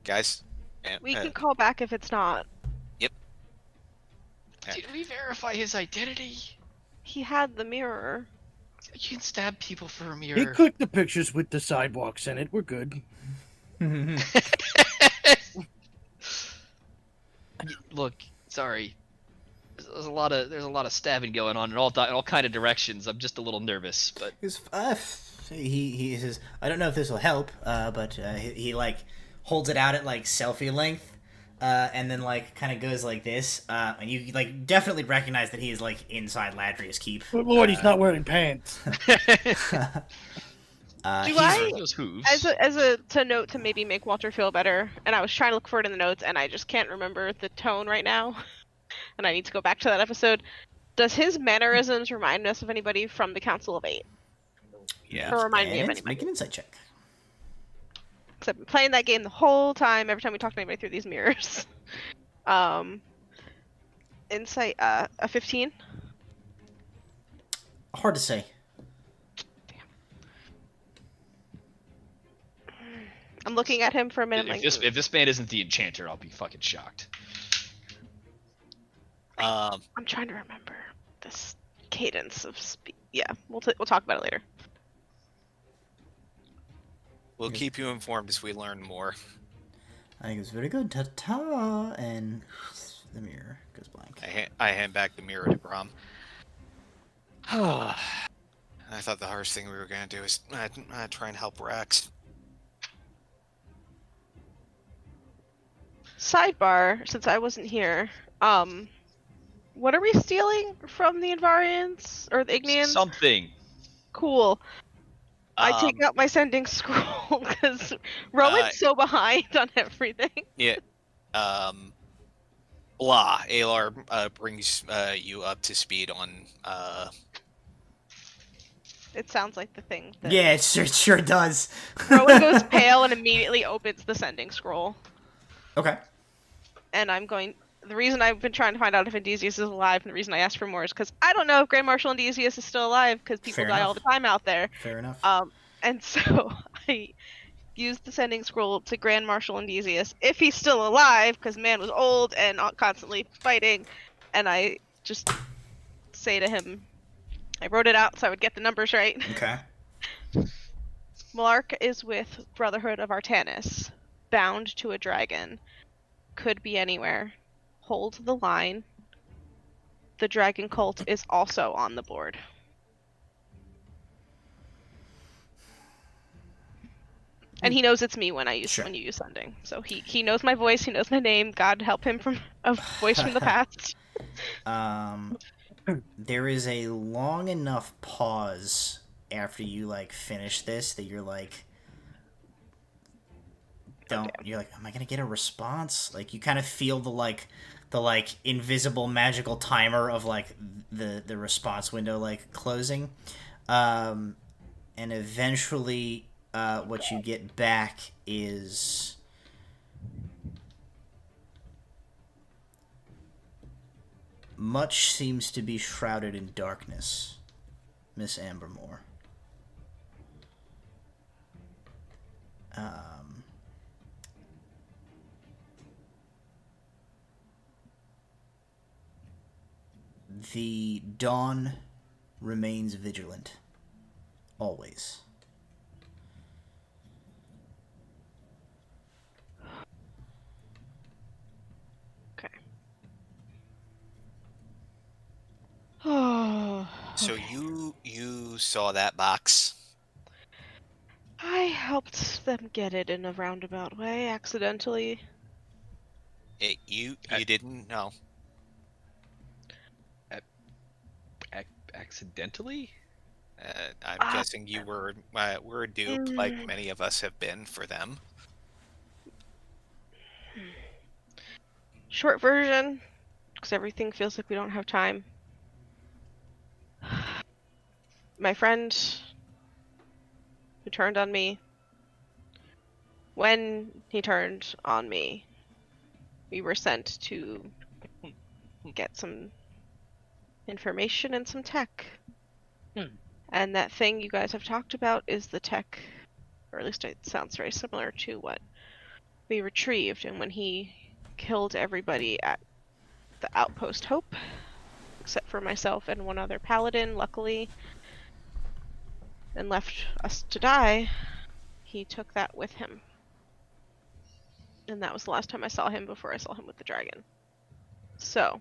guys. We can call back if it's not. Yep. Did we verify his identity? He had the mirror. You can stab people for a He mirror. clicked the pictures with the sidewalks in it. We're good. Look, sorry. There's a lot of stabbing going on in all kind of directions. I'm just a little nervous, but He says, I don't know if this will help, but he like holds it out at like selfie length, and then like kind of goes like this, and you like definitely recognize that he is like inside Ladria's keep. But Lord, he's not wearing pants. those hooves. To note to maybe make Walter feel better, and I was trying to look for it in the notes, and I just can't remember the tone right now, and I need to go back to that episode. Does his mannerisms remind us of anybody from the Council of Eight? Yeah. Or remind me of And anybody? make an insight check. Because I've been playing that game the whole time, every time we talk to anybody through these mirrors. Insight, a 15? Hard to say. I'm looking at him for a minute. If this man isn't the enchanter, I'll be fucking shocked. I'm trying to remember this cadence of speed. Yeah, we'll talk about it later. We'll keep you informed as we learn more. I think it's very good. Ta-ta! And the mirror goes blank. I hand back the mirror to Brom. I thought the hardest thing we were going to do is try and help Rex. Sidebar, since I wasn't here, what are we stealing from the Invarians or the Ignians? Something. Cool. I take out my sending scroll because Rowan's so behind on everything. Yeah. Blah. Alar brings you up to speed on. It sounds like the thing. That Yeah, it sure does. Rowan goes pale and immediately opens the sending scroll. Okay. And the reason I've been trying to find out if Indesius is alive, and the reason I asked for more is because I don't know if Grand Marshal Indesius is still alive, because people die all the time out there. Fair enough. And so I used the sending scroll to Grand Marshal Indesius, if he's still alive, because man was old and constantly fighting, and I just say to him, I wrote it out so I would get the numbers right. Okay. Malark is with Brotherhood of Artanis, bound to a dragon. Could be anywhere. Hold the line. The dragon cult is also on the board. And he knows it's me when you use sending. So he knows my voice, he knows my name. God help him from a voice from the past. There is a long enough pause after you like finish this that you're like, you're like, am I gonna get a response? Like you kind of feel the invisible magical timer of like the response window like closing, and eventually what you get back is much seems to be shrouded in darkness, Miss Ambermore. The dawn remains vigilant. Always. Okay. So Okay. you saw that box? I helped them get it in a roundabout way, accidentally. You I- didn't know. Accidentally? I'm Ah, guessing you were a dupe, like mm, many of us have been for them. Short version, because everything feels like we don't have time. My friend who turned on me, when he turned on me, we were sent to get some information and some tech. And that thing you guys have talked about is the tech, or at least it sounds very similar to what we retrieved. And when he killed everybody at the Outpost Hope, except for myself and one other paladin, luckily, and left us to die, he took that with him. And that was the last time I saw him before I saw him with the dragon. So,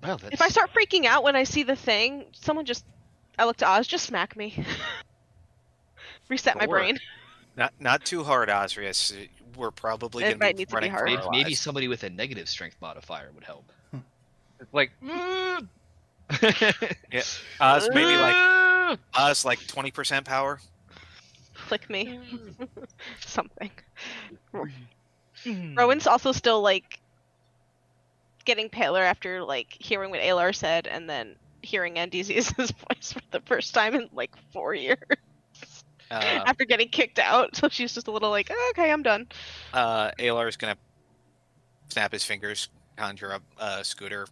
Well, that's... if I start freaking out when I see the thing, I look to Oz, just smack me. Reset my Or brain. Not too hard, Osrius. We're probably It going to might be need to be running for hard. our maybe lives. somebody with a negative strength modifier would help. It's like, Yeah, Oz maybe like Oz like 20% power. Flick me. Something. Rowan's also still, like, getting paler after, like, hearing what Alar said and then hearing Andesius' voice for the first time in, like, 4 years. After getting kicked out. So she's just a little like, oh, okay, I'm done. Alar is going to snap his fingers, conjure up Scooter,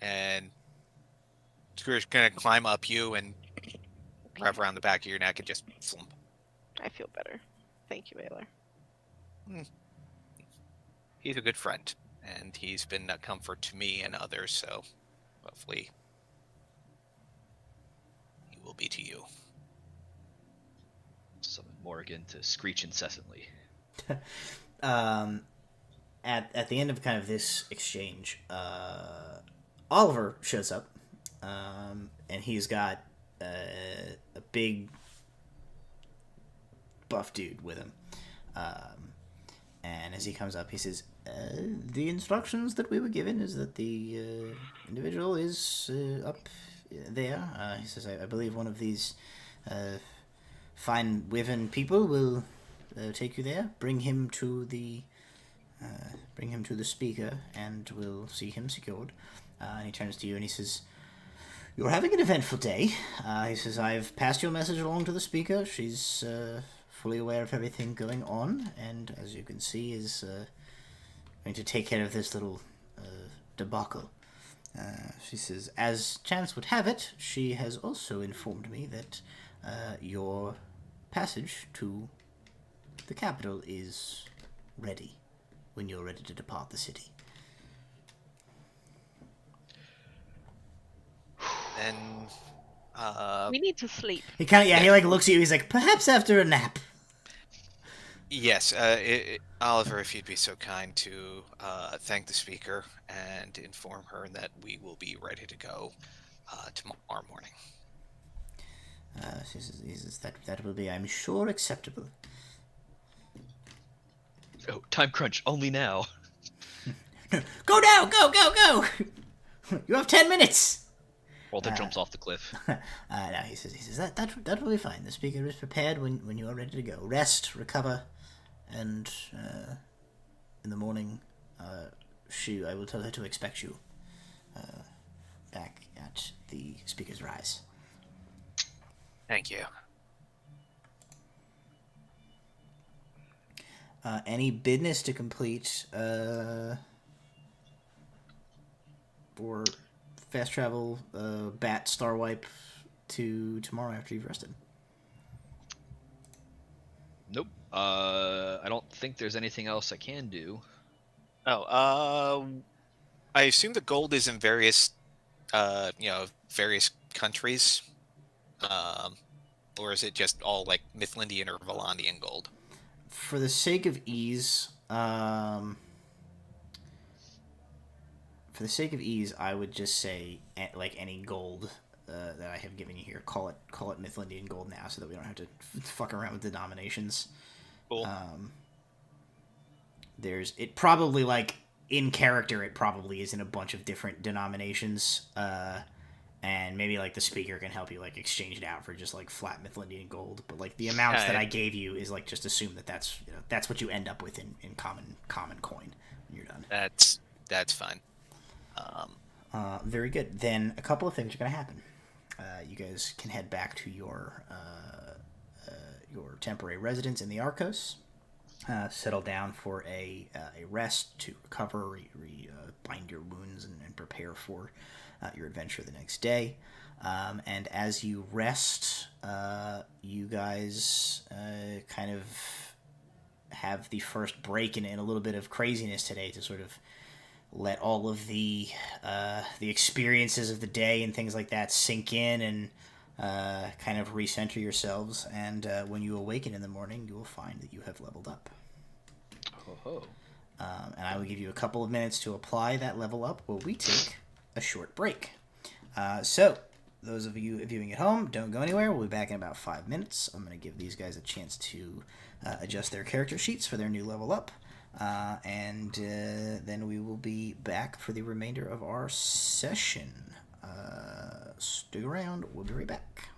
and Scooter's going to climb up you and wrap around the back of your neck and just slump. I feel better. Thank you, Alar. He's a good friend, and he's been a comfort to me and others, so hopefully he will be to you. Summon Morgan to screech incessantly. At the end of kind of this exchange, Oliver shows up, and he's got a big buff dude with him. And as he comes up, he says, "The instructions that we were given is that the individual is up there." He says, "I believe one of these fine Wyvern people will take you there. Bring him to the speaker, and we'll see him secured." And he turns to you and he says, "You're having an eventful day." He says, "I've passed your message along to the speaker. She's fully aware of everything going on, and as you can see, is going to take care of this little debacle." She says, "As chance would have it, she has also informed me that your passage to the capital is ready when you're ready to depart the city." And We need to sleep. He kind of, he like looks at you. He's like, "Perhaps after a nap." yes, Oliver, if you'd be so kind to thank the speaker and inform her that we will be ready to go tomorrow morning. He says, that will be, I'm sure, acceptable. Oh, time crunch, only now. Go now! Go! You have 10 minutes! Walter jumps off the cliff. No, he says that will be fine. The speaker is prepared when you are ready to go. Rest, recover, and in the morning, I will tell her to expect you back at the speaker's rise. Thank you. Any business to complete, or fast travel, bat star wipe to tomorrow after you've rested? Nope. I don't think there's anything else I can do. Oh, I assume the gold is in various countries, or is it just all like Mithlindian or Volandian gold? For the sake of ease, for the sake of ease, I would just say like any gold that I have given you here. Call it Mythlindian gold now, so that we don't have to fuck around with denominations. Cool. There's it probably like in character. It probably is in a bunch of different denominations. And maybe like the speaker can help you like exchange it out for just like flat Mythlindian gold. But like the amounts that I gave you is like just assume that that's what you end up with in common coin when you're done. That's fine. Very good. Then a couple of things are going to happen. You guys can head back to your temporary residence in the Arcos. Settle down for a rest to recover, bind your wounds, and prepare for your adventure the next day. And as you rest, you guys kind of have the first break in a little bit of craziness today to sort of let all of the experiences of the day and things like that sink in and kind of recenter yourselves. And when you awaken in the morning, you will find that you have leveled up. Oh. And I will give you a couple of minutes to apply that level up while we take a short break. So, those of you viewing at home, don't go anywhere. We'll be back in about 5 minutes. I'm going to give these guys a chance to adjust their character sheets for their new level up. And then we will be back for the remainder of our session. Stick around. We'll be right back.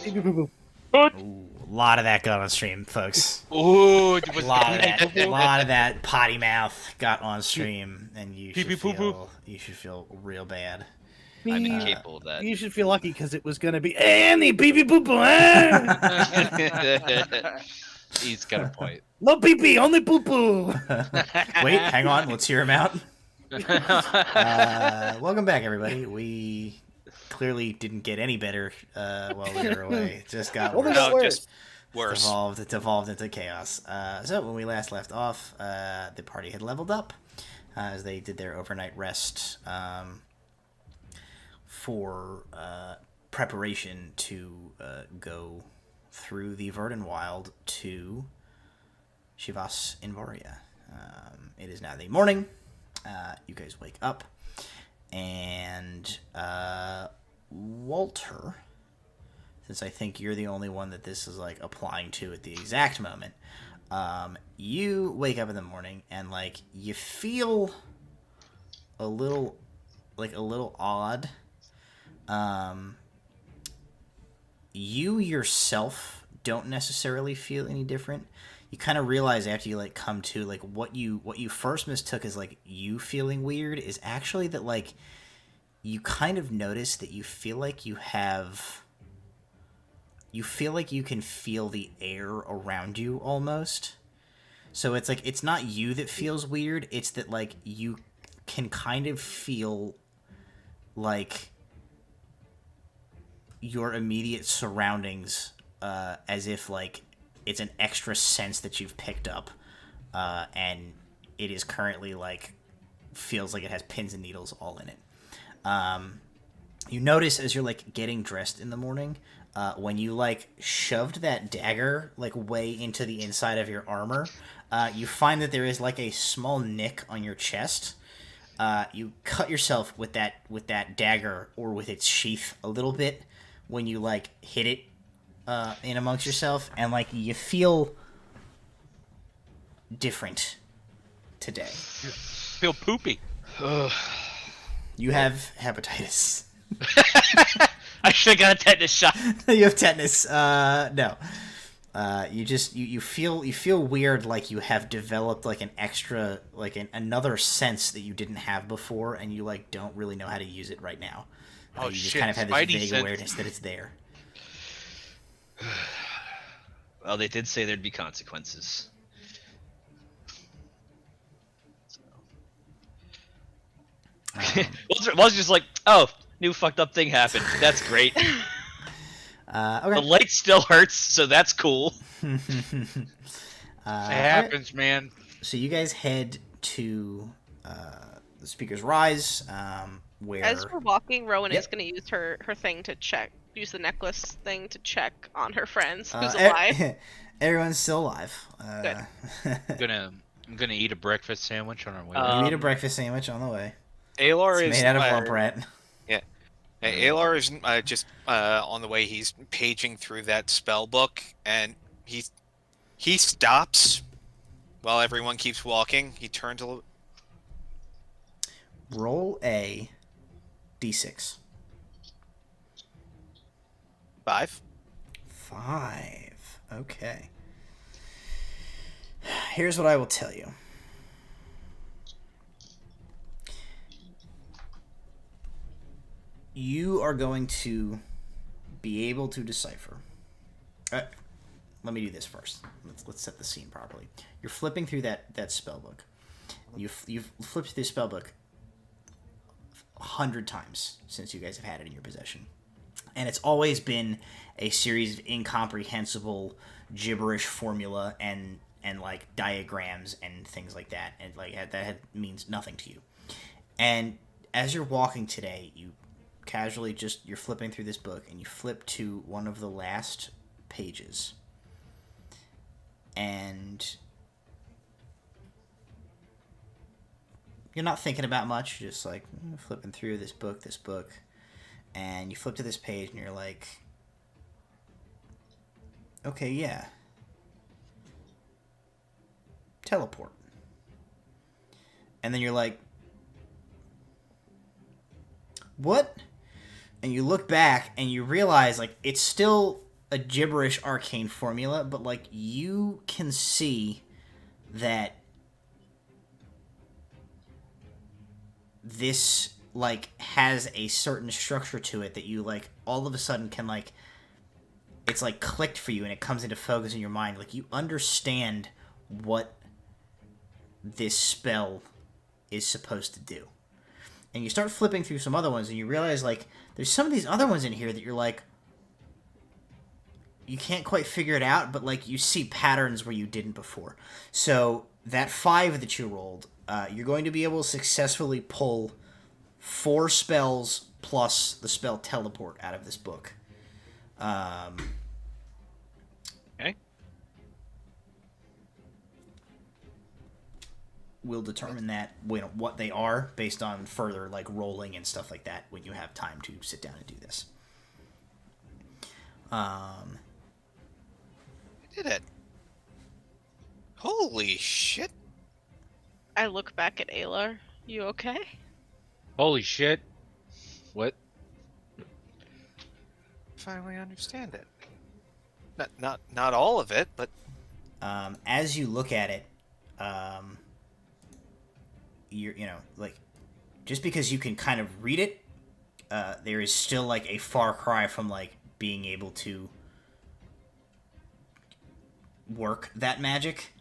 Beep, beep, boop, boop. Ooh, a lot of that got on stream, folks. Ooh, A lot of that potty mouth got on stream, and you should feel real bad. I'm Me- incapable of that. You should feel lucky because it was gonna be Annie pee pee poo poo. He's got a point. No pee pee, only poo poo. Wait, hang on, let's hear him out. Welcome back, everybody. We clearly didn't get any better while we were away. It just got Well, worse. there's No, worse. just worse. It devolved into chaos. So when we last left off, the party had leveled up as they did their overnight rest for preparation to go through the Verdant Wild to Shivas Invaria. It is now the morning. You guys wake up, and Walter, since I think you're the only one that this is like applying to at the exact moment, you wake up in the morning and like you feel a little odd. You yourself don't necessarily feel any different. You kind of realize after you like come to like what you first mistook as like you feeling weird is actually that like you kind of notice that you feel like you can feel the air around you almost. So it's like it's not you that feels weird, it's that like you can kind of feel like your immediate surroundings as if like it's an extra sense that you've picked up, and it is currently like feels like it has pins and needles all in it. You notice as you're like getting dressed in the morning, when you like shoved that dagger like way into the inside of your armor, you find that there is like a small nick on your chest. You cut yourself with that dagger or with its sheath a little bit when you like hit it in amongst yourself, and like you feel different today. Feel poopy. You have hepatitis. I should have got a tetanus shot. You have tetanus. No. You feel weird, like you have developed like an extra another sense that you didn't have before, and you like don't really know how to use it right now. Oh, you just shit, kind of have this Spidey vague sense. awareness that it's there. Well, they did say there'd be consequences. Walter's just like, oh, new fucked up thing happened. That's great. Okay. The light still hurts, so that's cool. It happens, man. So you guys head to the Speaker's Rise, where As we're walking, Rowan Yep. is going to use her thing to use the necklace thing to check on her friends who's e- alive. everyone's still alive. I'm gonna eat a breakfast sandwich on our way. You eat a breakfast sandwich on the way. Alar It's is made out of lump rat. Alar is just on the way. He's paging through that spell book, and he stops while everyone keeps walking. He turns a little. Roll a d6. 5. 5. Okay. Here's what I will tell you. You are going to be able to decipher. Let me do this first. Let's set the scene properly. You're flipping through that spell book. You've flipped through the spell book 100 times since you guys have had it in your possession. And it's always been a series of incomprehensible gibberish formula and like diagrams and things like that, and like means nothing to you. And as you're walking today, you casually you're flipping through this book, and you flip to one of the last pages, and you're not thinking about much, you're just like flipping through this book, and you flip to this page, and you're like, okay, yeah, teleport. And then you're like, what? And you look back and you realize like it's still a gibberish arcane formula, but like you can see that this like has a certain structure to it that you like all of a sudden can like it's like clicked for you and it comes into focus in your mind. Like you understand what this spell is supposed to do. And you start flipping through some other ones and you realize like there's some of these other ones in here that you're like you can't quite figure it out, but like you see patterns where you didn't before. So that 5 that you rolled, you're going to be able to successfully pull 4 spells plus the spell teleport out of this book. Okay. We'll determine that what they are based on further like rolling and stuff like that when you have time to sit down and do this. I did it. Holy shit. I look back at Ayla. You okay? Holy shit. What? Finally understand it. Not all of it, but As you look at it, you know, like, just because you can kind of read it, there is still, like, a far cry from, like, being able to work that magic.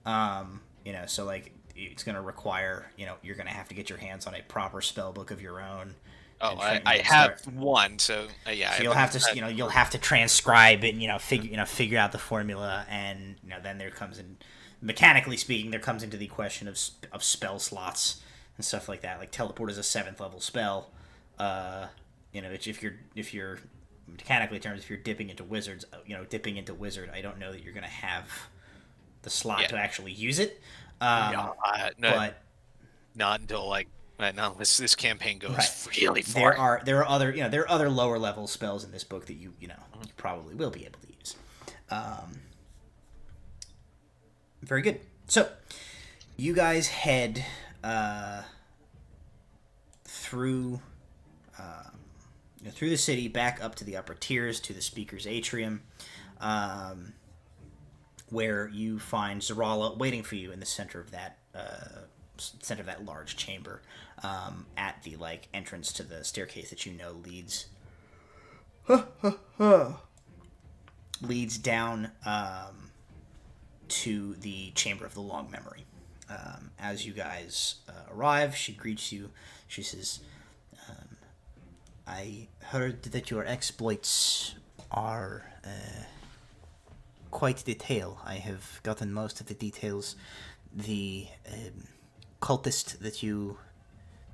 You know, so, like, it's going to require, you know, you're going to have to get your hands on a proper spell book of your own. oh, And I have one, so yeah. So you'll have to, you know, you'll have to transcribe it, and, figure out the formula, and then there comes in, mechanically speaking, there comes into the question of spell slots and stuff like that. Like teleport is a 7th level spell. If you're mechanically terms, if you're dipping into wizard, I don't know that you're gonna have the slot to actually use it. But not until not unless this campaign goes really there far. are other lower level spells in this book that you probably will be able to use. Very good. So you guys head through the city back up to the upper tiers to the speaker's atrium, where you find Zarala waiting for you in the center of that large chamber, at the entrance to the staircase that leads down to the Chamber of the Long Memory. As you guys arrive, she greets you. She says, I heard that your exploits are quite detailed. I have gotten most of the details. The cultist that you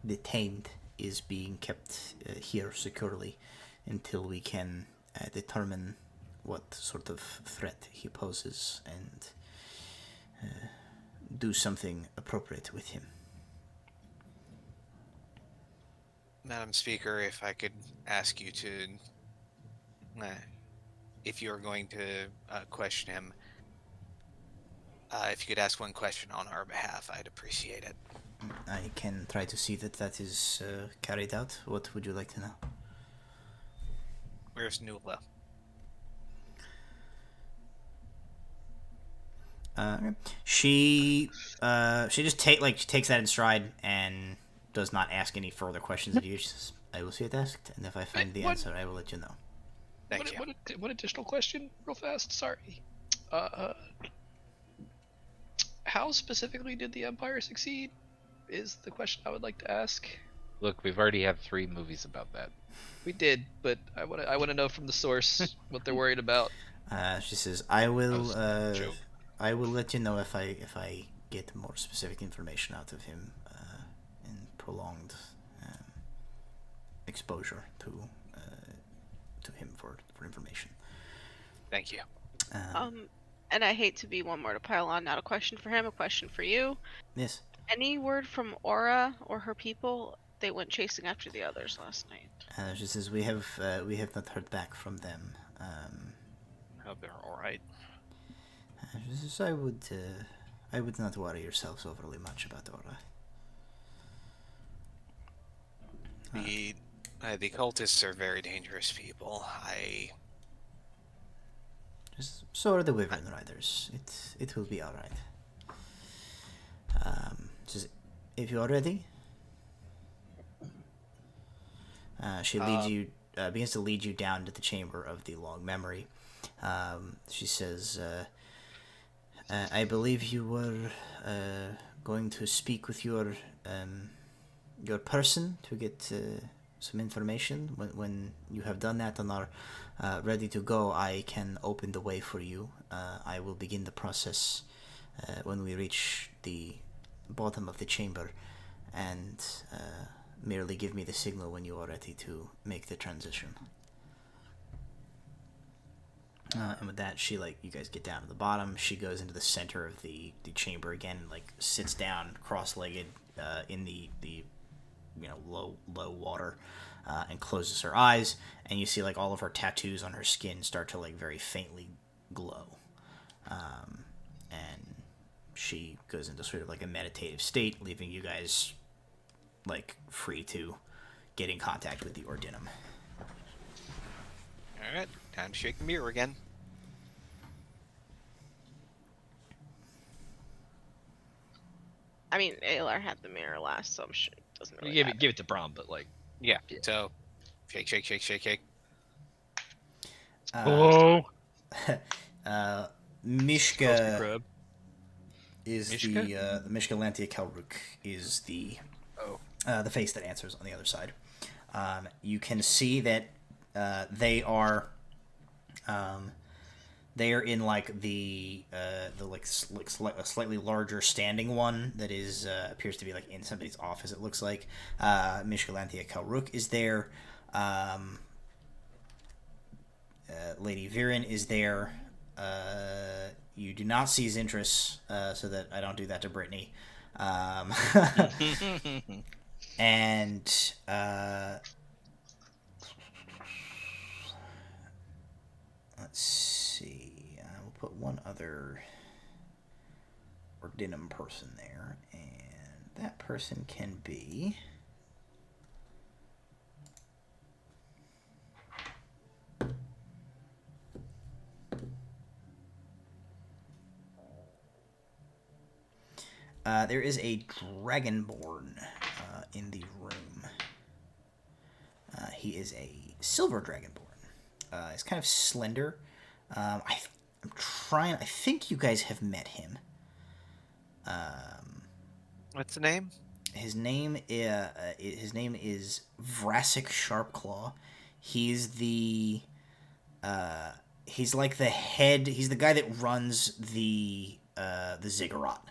detained is being kept here securely until we can determine what sort of threat he poses and do something appropriate with him. Madam Speaker, if I could ask you to, if you're going to question him, if you could ask one question on our behalf, I'd appreciate it. I can try to see that is carried out. What would you like to know? Where's Nuala? She just takes that in stride and does not ask any further questions of you. She says, I will see it asked, and if I find the answer, I will let you know. Thank you. One additional question, real fast. Sorry. How specifically did the Empire succeed? Is the question I would like to ask. Look, we've already had 3 movies about that. We did, but I want to know from the source what they're worried about. She says, I will let you know if I get more specific information out of him in prolonged exposure to him for information. Thank you. And I hate to be one more to pile on. Not a question for him, a question for you. Yes. Any word from Aura or her people? They went chasing after the others last night. She says, we have not heard back from them. Hope they're all right. She says, I would not worry yourselves overly much about Aura. The cultists are very dangerous people. So are the Wyvern Riders. It will be all right. Says, if you are ready, she leads you, begins to lead you down to the chamber of the long memory. She says, I believe you were going to speak with your person to get some information. When you have done that and are ready to go, I can open the way for you. I will begin the process when we reach the bottom of the chamber, and merely give me the signal when you are ready to make the transition. And with that, she, like, you guys get down to the bottom. She goes into the center of the chamber again, and, like, sits down cross-legged in the low water, and closes her eyes, and you see, like, all of her tattoos on her skin start to, like, very faintly glow. And she goes into sort of like a meditative state, leaving you guys, like, free to get in contact with the Ordinum. Alright, time to shake the mirror again. I mean, Aylar had the mirror last, so I'm sure it doesn't really You matter. give it to Brom, but like, Yeah, Yeah. so shake, shake, shake, shake, shake. Mishka probe. is Mishka? the Mishka Lantia Kelruk is the face that answers on the other side. You can see that they are in like the slightly larger standing one that is appears to be like in somebody's office. It looks like Mishka Lantia Kelruk is there. Lady Viren is there. You do not see Zintris, so that I don't do that to Brittany. And let's see. I will put one other Ordinum person there, and that person can be. There is a Dragonborn in the room. He is a silver Dragonborn. He's kind of slender. I'm trying. I think you guys have met him. What's the name? His name is Vrassic Sharpclaw. He's the he's like the head. He's the guy that runs the ziggurat.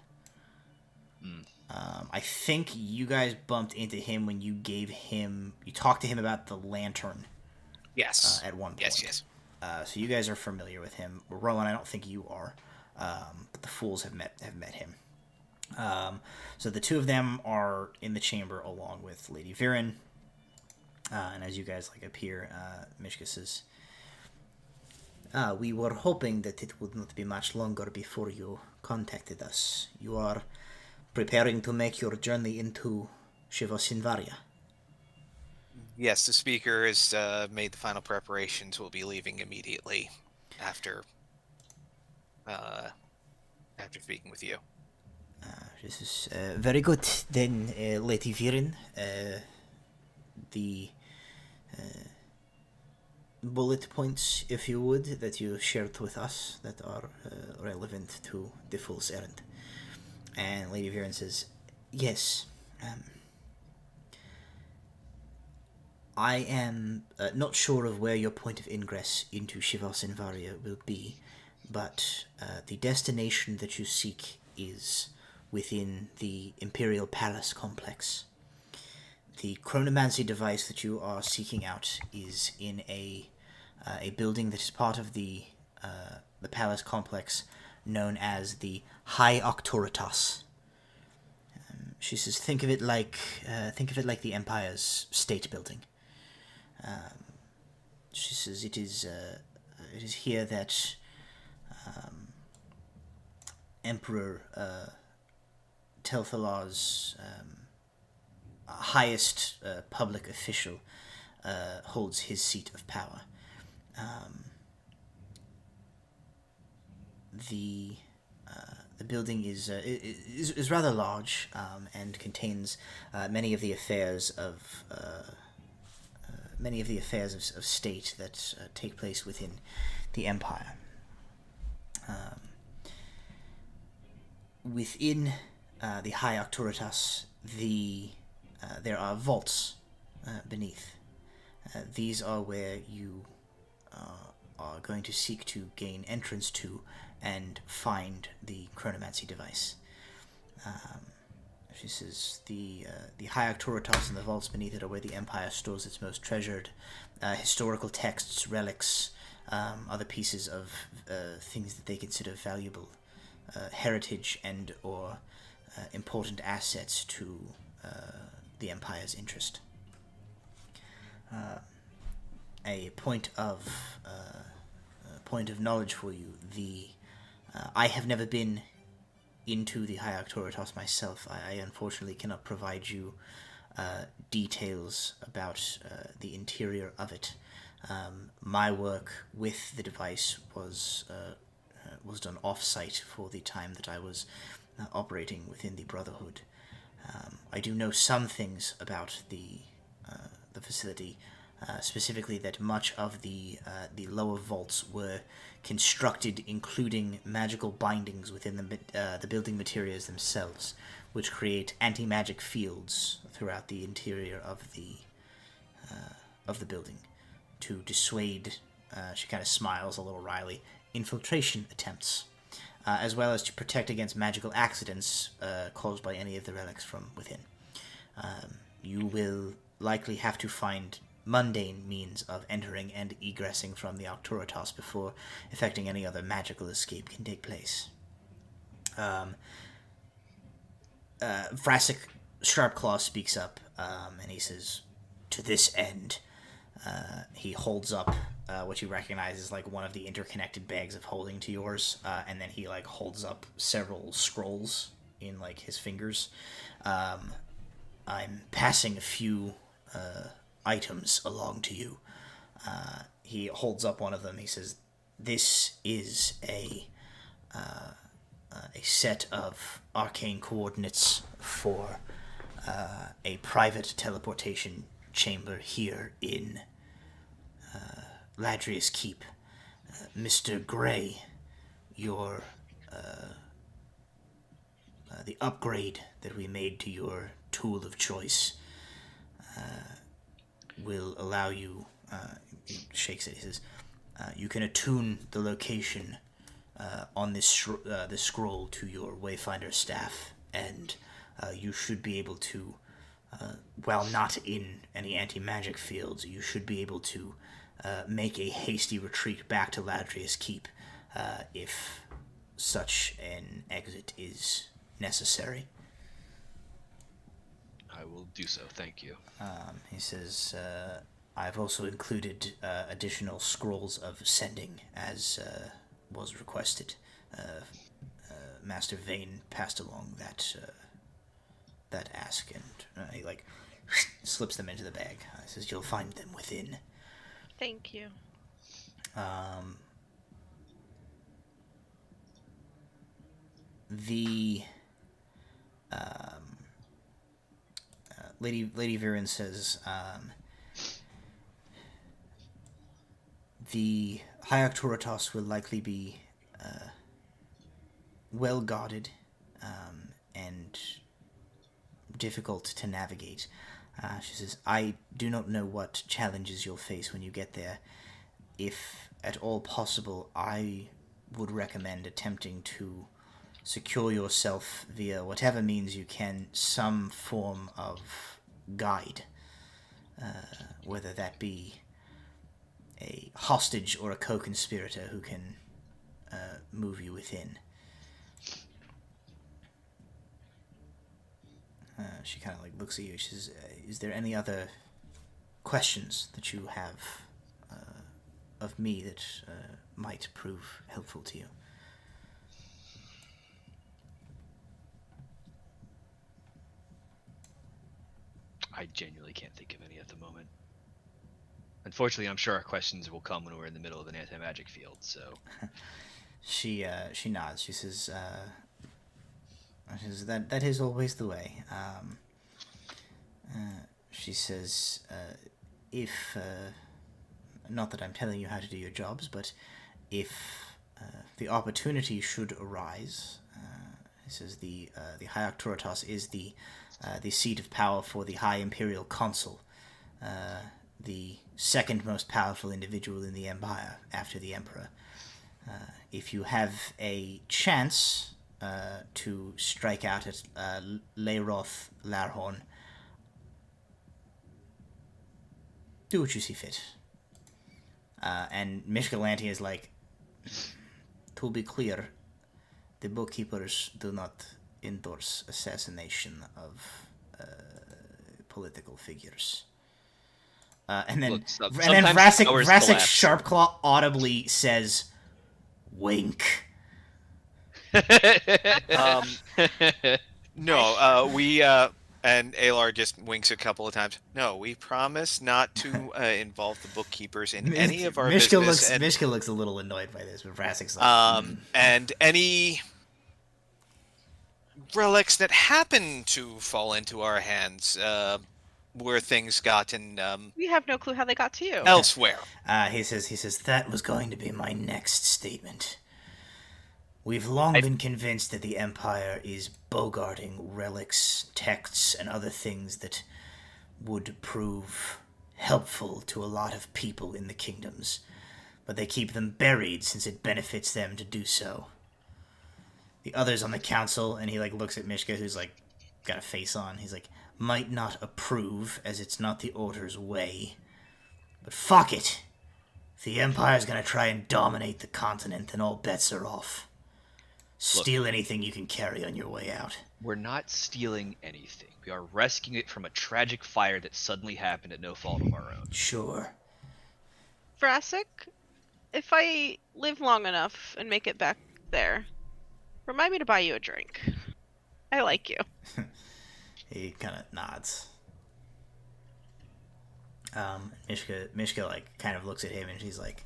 I think you guys bumped into him when you talked to him about the lantern. Yes. At one point. Yes. So you guys are familiar with him. Rowan, I don't think you are, but the fools have met him. So the two of them are in the chamber along with Lady Viren. And as you guys appear, Mishka says, "We were hoping that it would not be much longer before you contacted us. You are preparing to make your journey into Shivas Invaria." Yes, the speaker has made the final preparations. We'll be leaving immediately after speaking with you. This is very good. Then, Lady Viren, the bullet points, if you would, that you shared with us that are relevant to the fool's errand. And Lady Viren says, "Yes, I am not sure of where your point of ingress into Shivas Invaria will be, but the destination that you seek is within the Imperial Palace complex. The chronomancy device that you are seeking out is in a building that is part of the palace complex known as the High Octoritas." She says, think of it like the Empire's state building. She says it is here that Emperor Telthalar's highest public official holds his seat of power. the building is rather large and contains many of the affairs of state that take place within the empire. Within the High Octoritas, there are vaults beneath. These are where you are going to seek to gain entrance to and find the chronomancy device. She says the High Octoritas and the vaults beneath it are where the Empire stores its most treasured historical texts, relics, other pieces of things that they consider valuable heritage and or important assets to the Empire's interest. A point of knowledge for you: I have never been into the High Octoritas myself. I unfortunately cannot provide you details about the interior of it. My work with the device was done off-site for the time that I was operating within the Brotherhood. I do know some things about the facility, specifically that much of the lower vaults were constructed including magical bindings within the building materials themselves, which create anti-magic fields throughout the interior of the building to dissuade, she kind of smiles a little wryly, infiltration attempts, as well as to protect against magical accidents caused by any of the relics from within. You will likely have to find mundane means of entering and egressing from the Octoritas before effecting any other magical escape can take place. Vrassic Sharpclaw speaks up, and he says, "To this end," he holds up what you recognize as like one of the interconnected bags of holding to yours, and then he like holds up several scrolls in like his fingers. I'm passing a few items along to you. He holds up one of them. He says, "This is a set of arcane coordinates for a private teleportation chamber here in Ladrius Keep. Mr. Gray, your the upgrade that we made to your tool of choice will allow you," he shakes it, he says, "you can attune the location on this scroll to your Wayfinder staff, and you should be able to, while not in any anti-magic fields, you should be able to make a hasty retreat back to Ladrius Keep if such an exit is necessary." I will do so, thank you. He says, "I've also included additional scrolls of sending as was requested. Master Vane passed along that ask," and he like slips them into the bag. He says, "You'll find them within." Thank you. Lady Viren says, "The High Octoritas will likely be well guarded and difficult to navigate." She says, "I do not know what challenges you'll face when you get there. If at all possible, I would recommend attempting to secure yourself via whatever means you can, some form of guide, whether that be a hostage or a co-conspirator who can move you within." She kind of like looks at you. She says, "Is there any other questions that you have of me that might prove helpful to you?" I genuinely can't think of any at the moment. Unfortunately, I'm sure our questions will come when we're in the middle of an anti-magic field, so... She nods. She says, that is always the way. She says, if not that I'm telling you how to do your jobs, but if the opportunity should arise, he says the High Octoritas is the seat of power for the High Imperial Consul, the second most powerful individual in the Empire after the Emperor. If you have a chance to strike out at Leiroth Larhorn, do what you see fit. And Mishkalanti is like, to be clear, the bookkeepers do not endorse assassination of political figures. And then Look, Vrasek sometimes powers collapse. Sharpclaw audibly says, "Wink." No, we and Alar just winks a couple of times. No, we promise not to involve the bookkeepers in any of our business. Mishka looks a little annoyed by this, but Vrasek's like, and any relics that happen to fall into our hands, where things gotten We have no clue how they got to you. elsewhere. He says that was going to be my next statement. We've long been convinced that the Empire is bogarting relics, texts, and other things that would prove helpful to a lot of people in the kingdoms, but they keep them buried since it benefits them to do so. The others on the council, and he looks at Mishka, who's got a face on. He's like, might not approve, as it's not the Order's way, but fuck it. If the Empire's gonna try and dominate the continent, then all bets are off. Steal anything you can carry on your way out. We're not stealing anything. We are rescuing it from a tragic fire that suddenly happened at no fault of our own. Sure. Vrasek, if I live long enough and make it back there, remind me to buy you a drink. I like you. He kind of nods. Mishka kind of looks at him and she's like,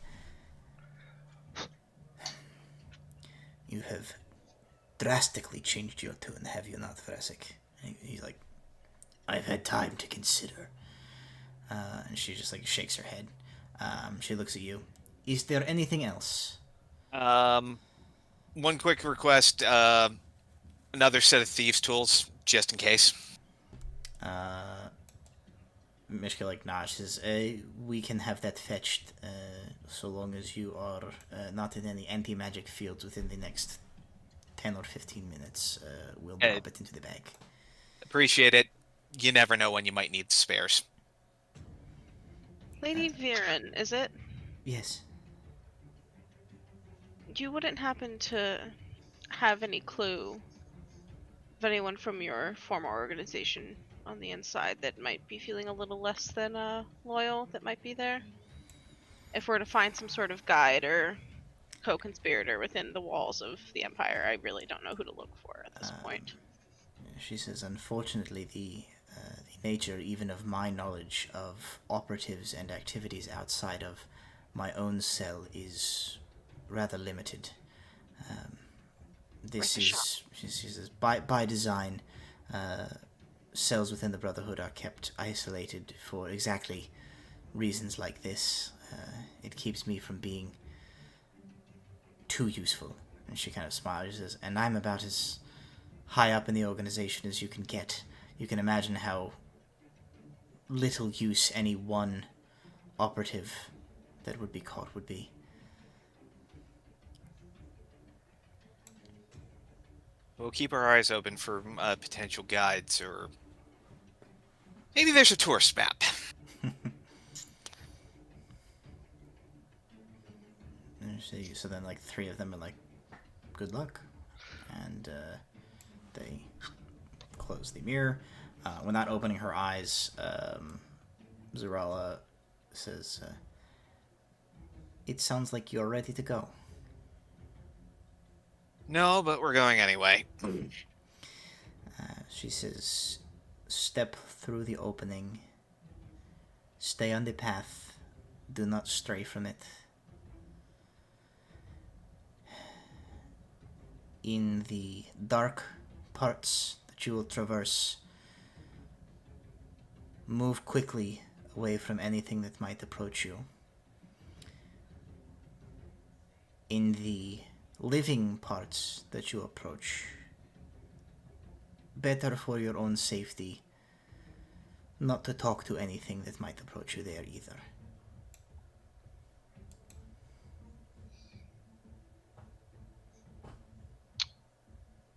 you have drastically changed your tune, have you not, Vrasek? And he's like, I've had time to consider. And she just shakes her head. She looks at you. Is there anything else? One quick request, another set of thieves' tools, just in case. Mishka nods. Says, we can have that fetched, so long as you are not in any anti-magic fields within the next 10 or 15 minutes. We'll drop it into the bag. Appreciate it. You never know when you might need spares. Lady Viren, is it? Yes. You wouldn't happen to have any clue of anyone from your former organization on the inside that might be feeling a little less than loyal that might be there? If we're to find some sort of guide or co-conspirator within the walls of the Empire, I really don't know who to look for at this point. She says, unfortunately, the nature even of my knowledge of operatives and activities outside of my own cell is rather limited. This is, she says, by design, cells within the Brotherhood are kept isolated for exactly reasons like this. It keeps me from being too useful. And she kind of smiles and says, and I'm about as high up in the organization as you can get. You can imagine how little use any one operative that would be caught would be. We'll keep our eyes open for potential guides, or maybe there's a tourist map. So then, three of them are good luck. And they close the mirror. Without opening her eyes, Zarala says, it sounds like you're ready to go. No, but we're going anyway. She says, step through the opening. Stay on the path. Do not stray from it. in the dark parts that you will traverse, move quickly away from anything that might approach you. In the living parts that you approach, better for your own safety not to talk to anything that might approach you there either.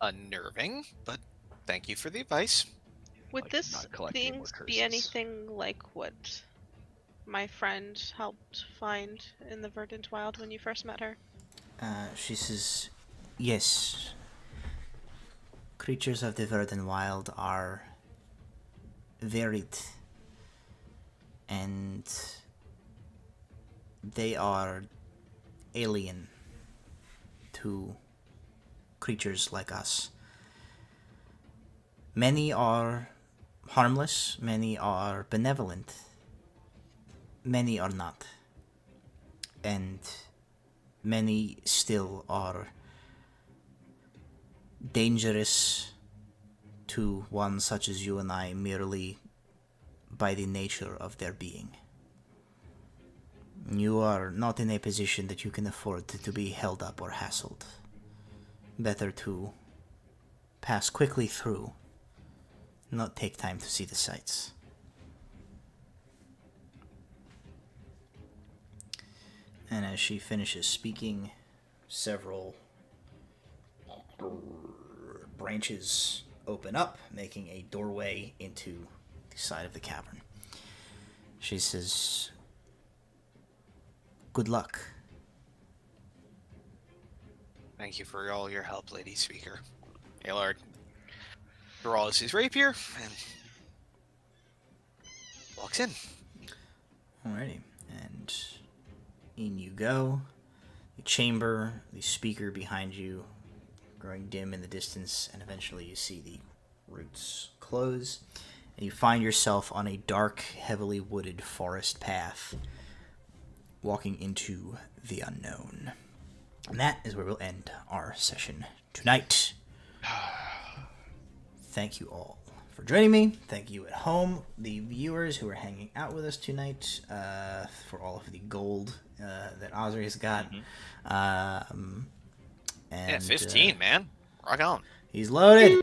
Unnerving, but thank you for the advice. Would Like, this not collecting more things curses. be anything like what my friend helped find in the Verdant Wild when you first met her? She says, yes. Creatures of the Verdant Wild are varied, and they are alien to creatures like us. Many are harmless, many are benevolent, many are not. And many still are dangerous to one such as you and I merely by the nature of their being. You are not in a position that you can afford to be held up or hassled. Better to pass quickly through, not take time to see the sights. And as she finishes speaking, several branches open up, making a doorway into the side of the cavern. She says, good luck. Thank you for all your help, Lady Speaker. Aelard draws his rapier and walks in. Alrighty, and in you go. The chamber, the speaker behind you, growing dim in the distance, and eventually you see the roots close, and you find yourself on a dark, heavily wooded forest path, walking into the unknown. And that is where we'll end our session tonight. Thank you all for joining me. Thank you at home, the viewers who are hanging out with us tonight, for all of the gold that Osri has got. And, Yeah, 15, man. Rock on. He's loaded.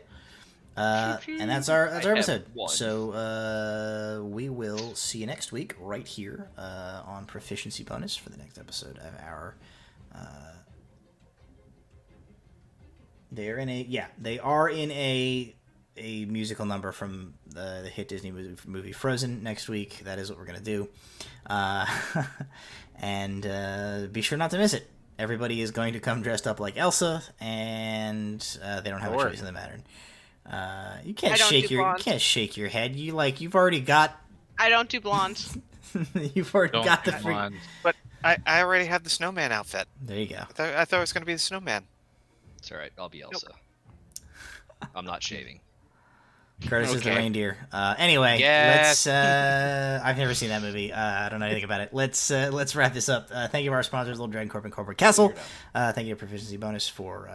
And that's our have episode. one. So we will see you next week right here on Proficiency Bonus for the next episode of our. They are in a musical number from the hit Disney movie Frozen next week. That is what we're gonna do, and be sure not to miss it. Everybody is going to come dressed up like Elsa, and they don't have a choice in the matter. You can't shake your head. You've already got. I don't do blonde. You've already Don't got the come freak. on. But I already have the snowman outfit. There you go. I thought it was going to be the snowman. It's alright, I'll be Elsa. I'm not shaving. Curtis is the Okay. reindeer. Anyway, Yes. let's. I've never seen that movie. I don't know anything about it. Let's wrap this up. Thank you to our sponsors, Little Dragon Corp and Corporate Castle. Thank you to Proficiency Bonus for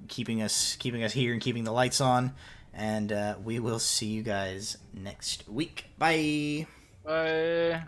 keeping us here and keeping the lights on. And we will see you guys next week. Bye. Bye.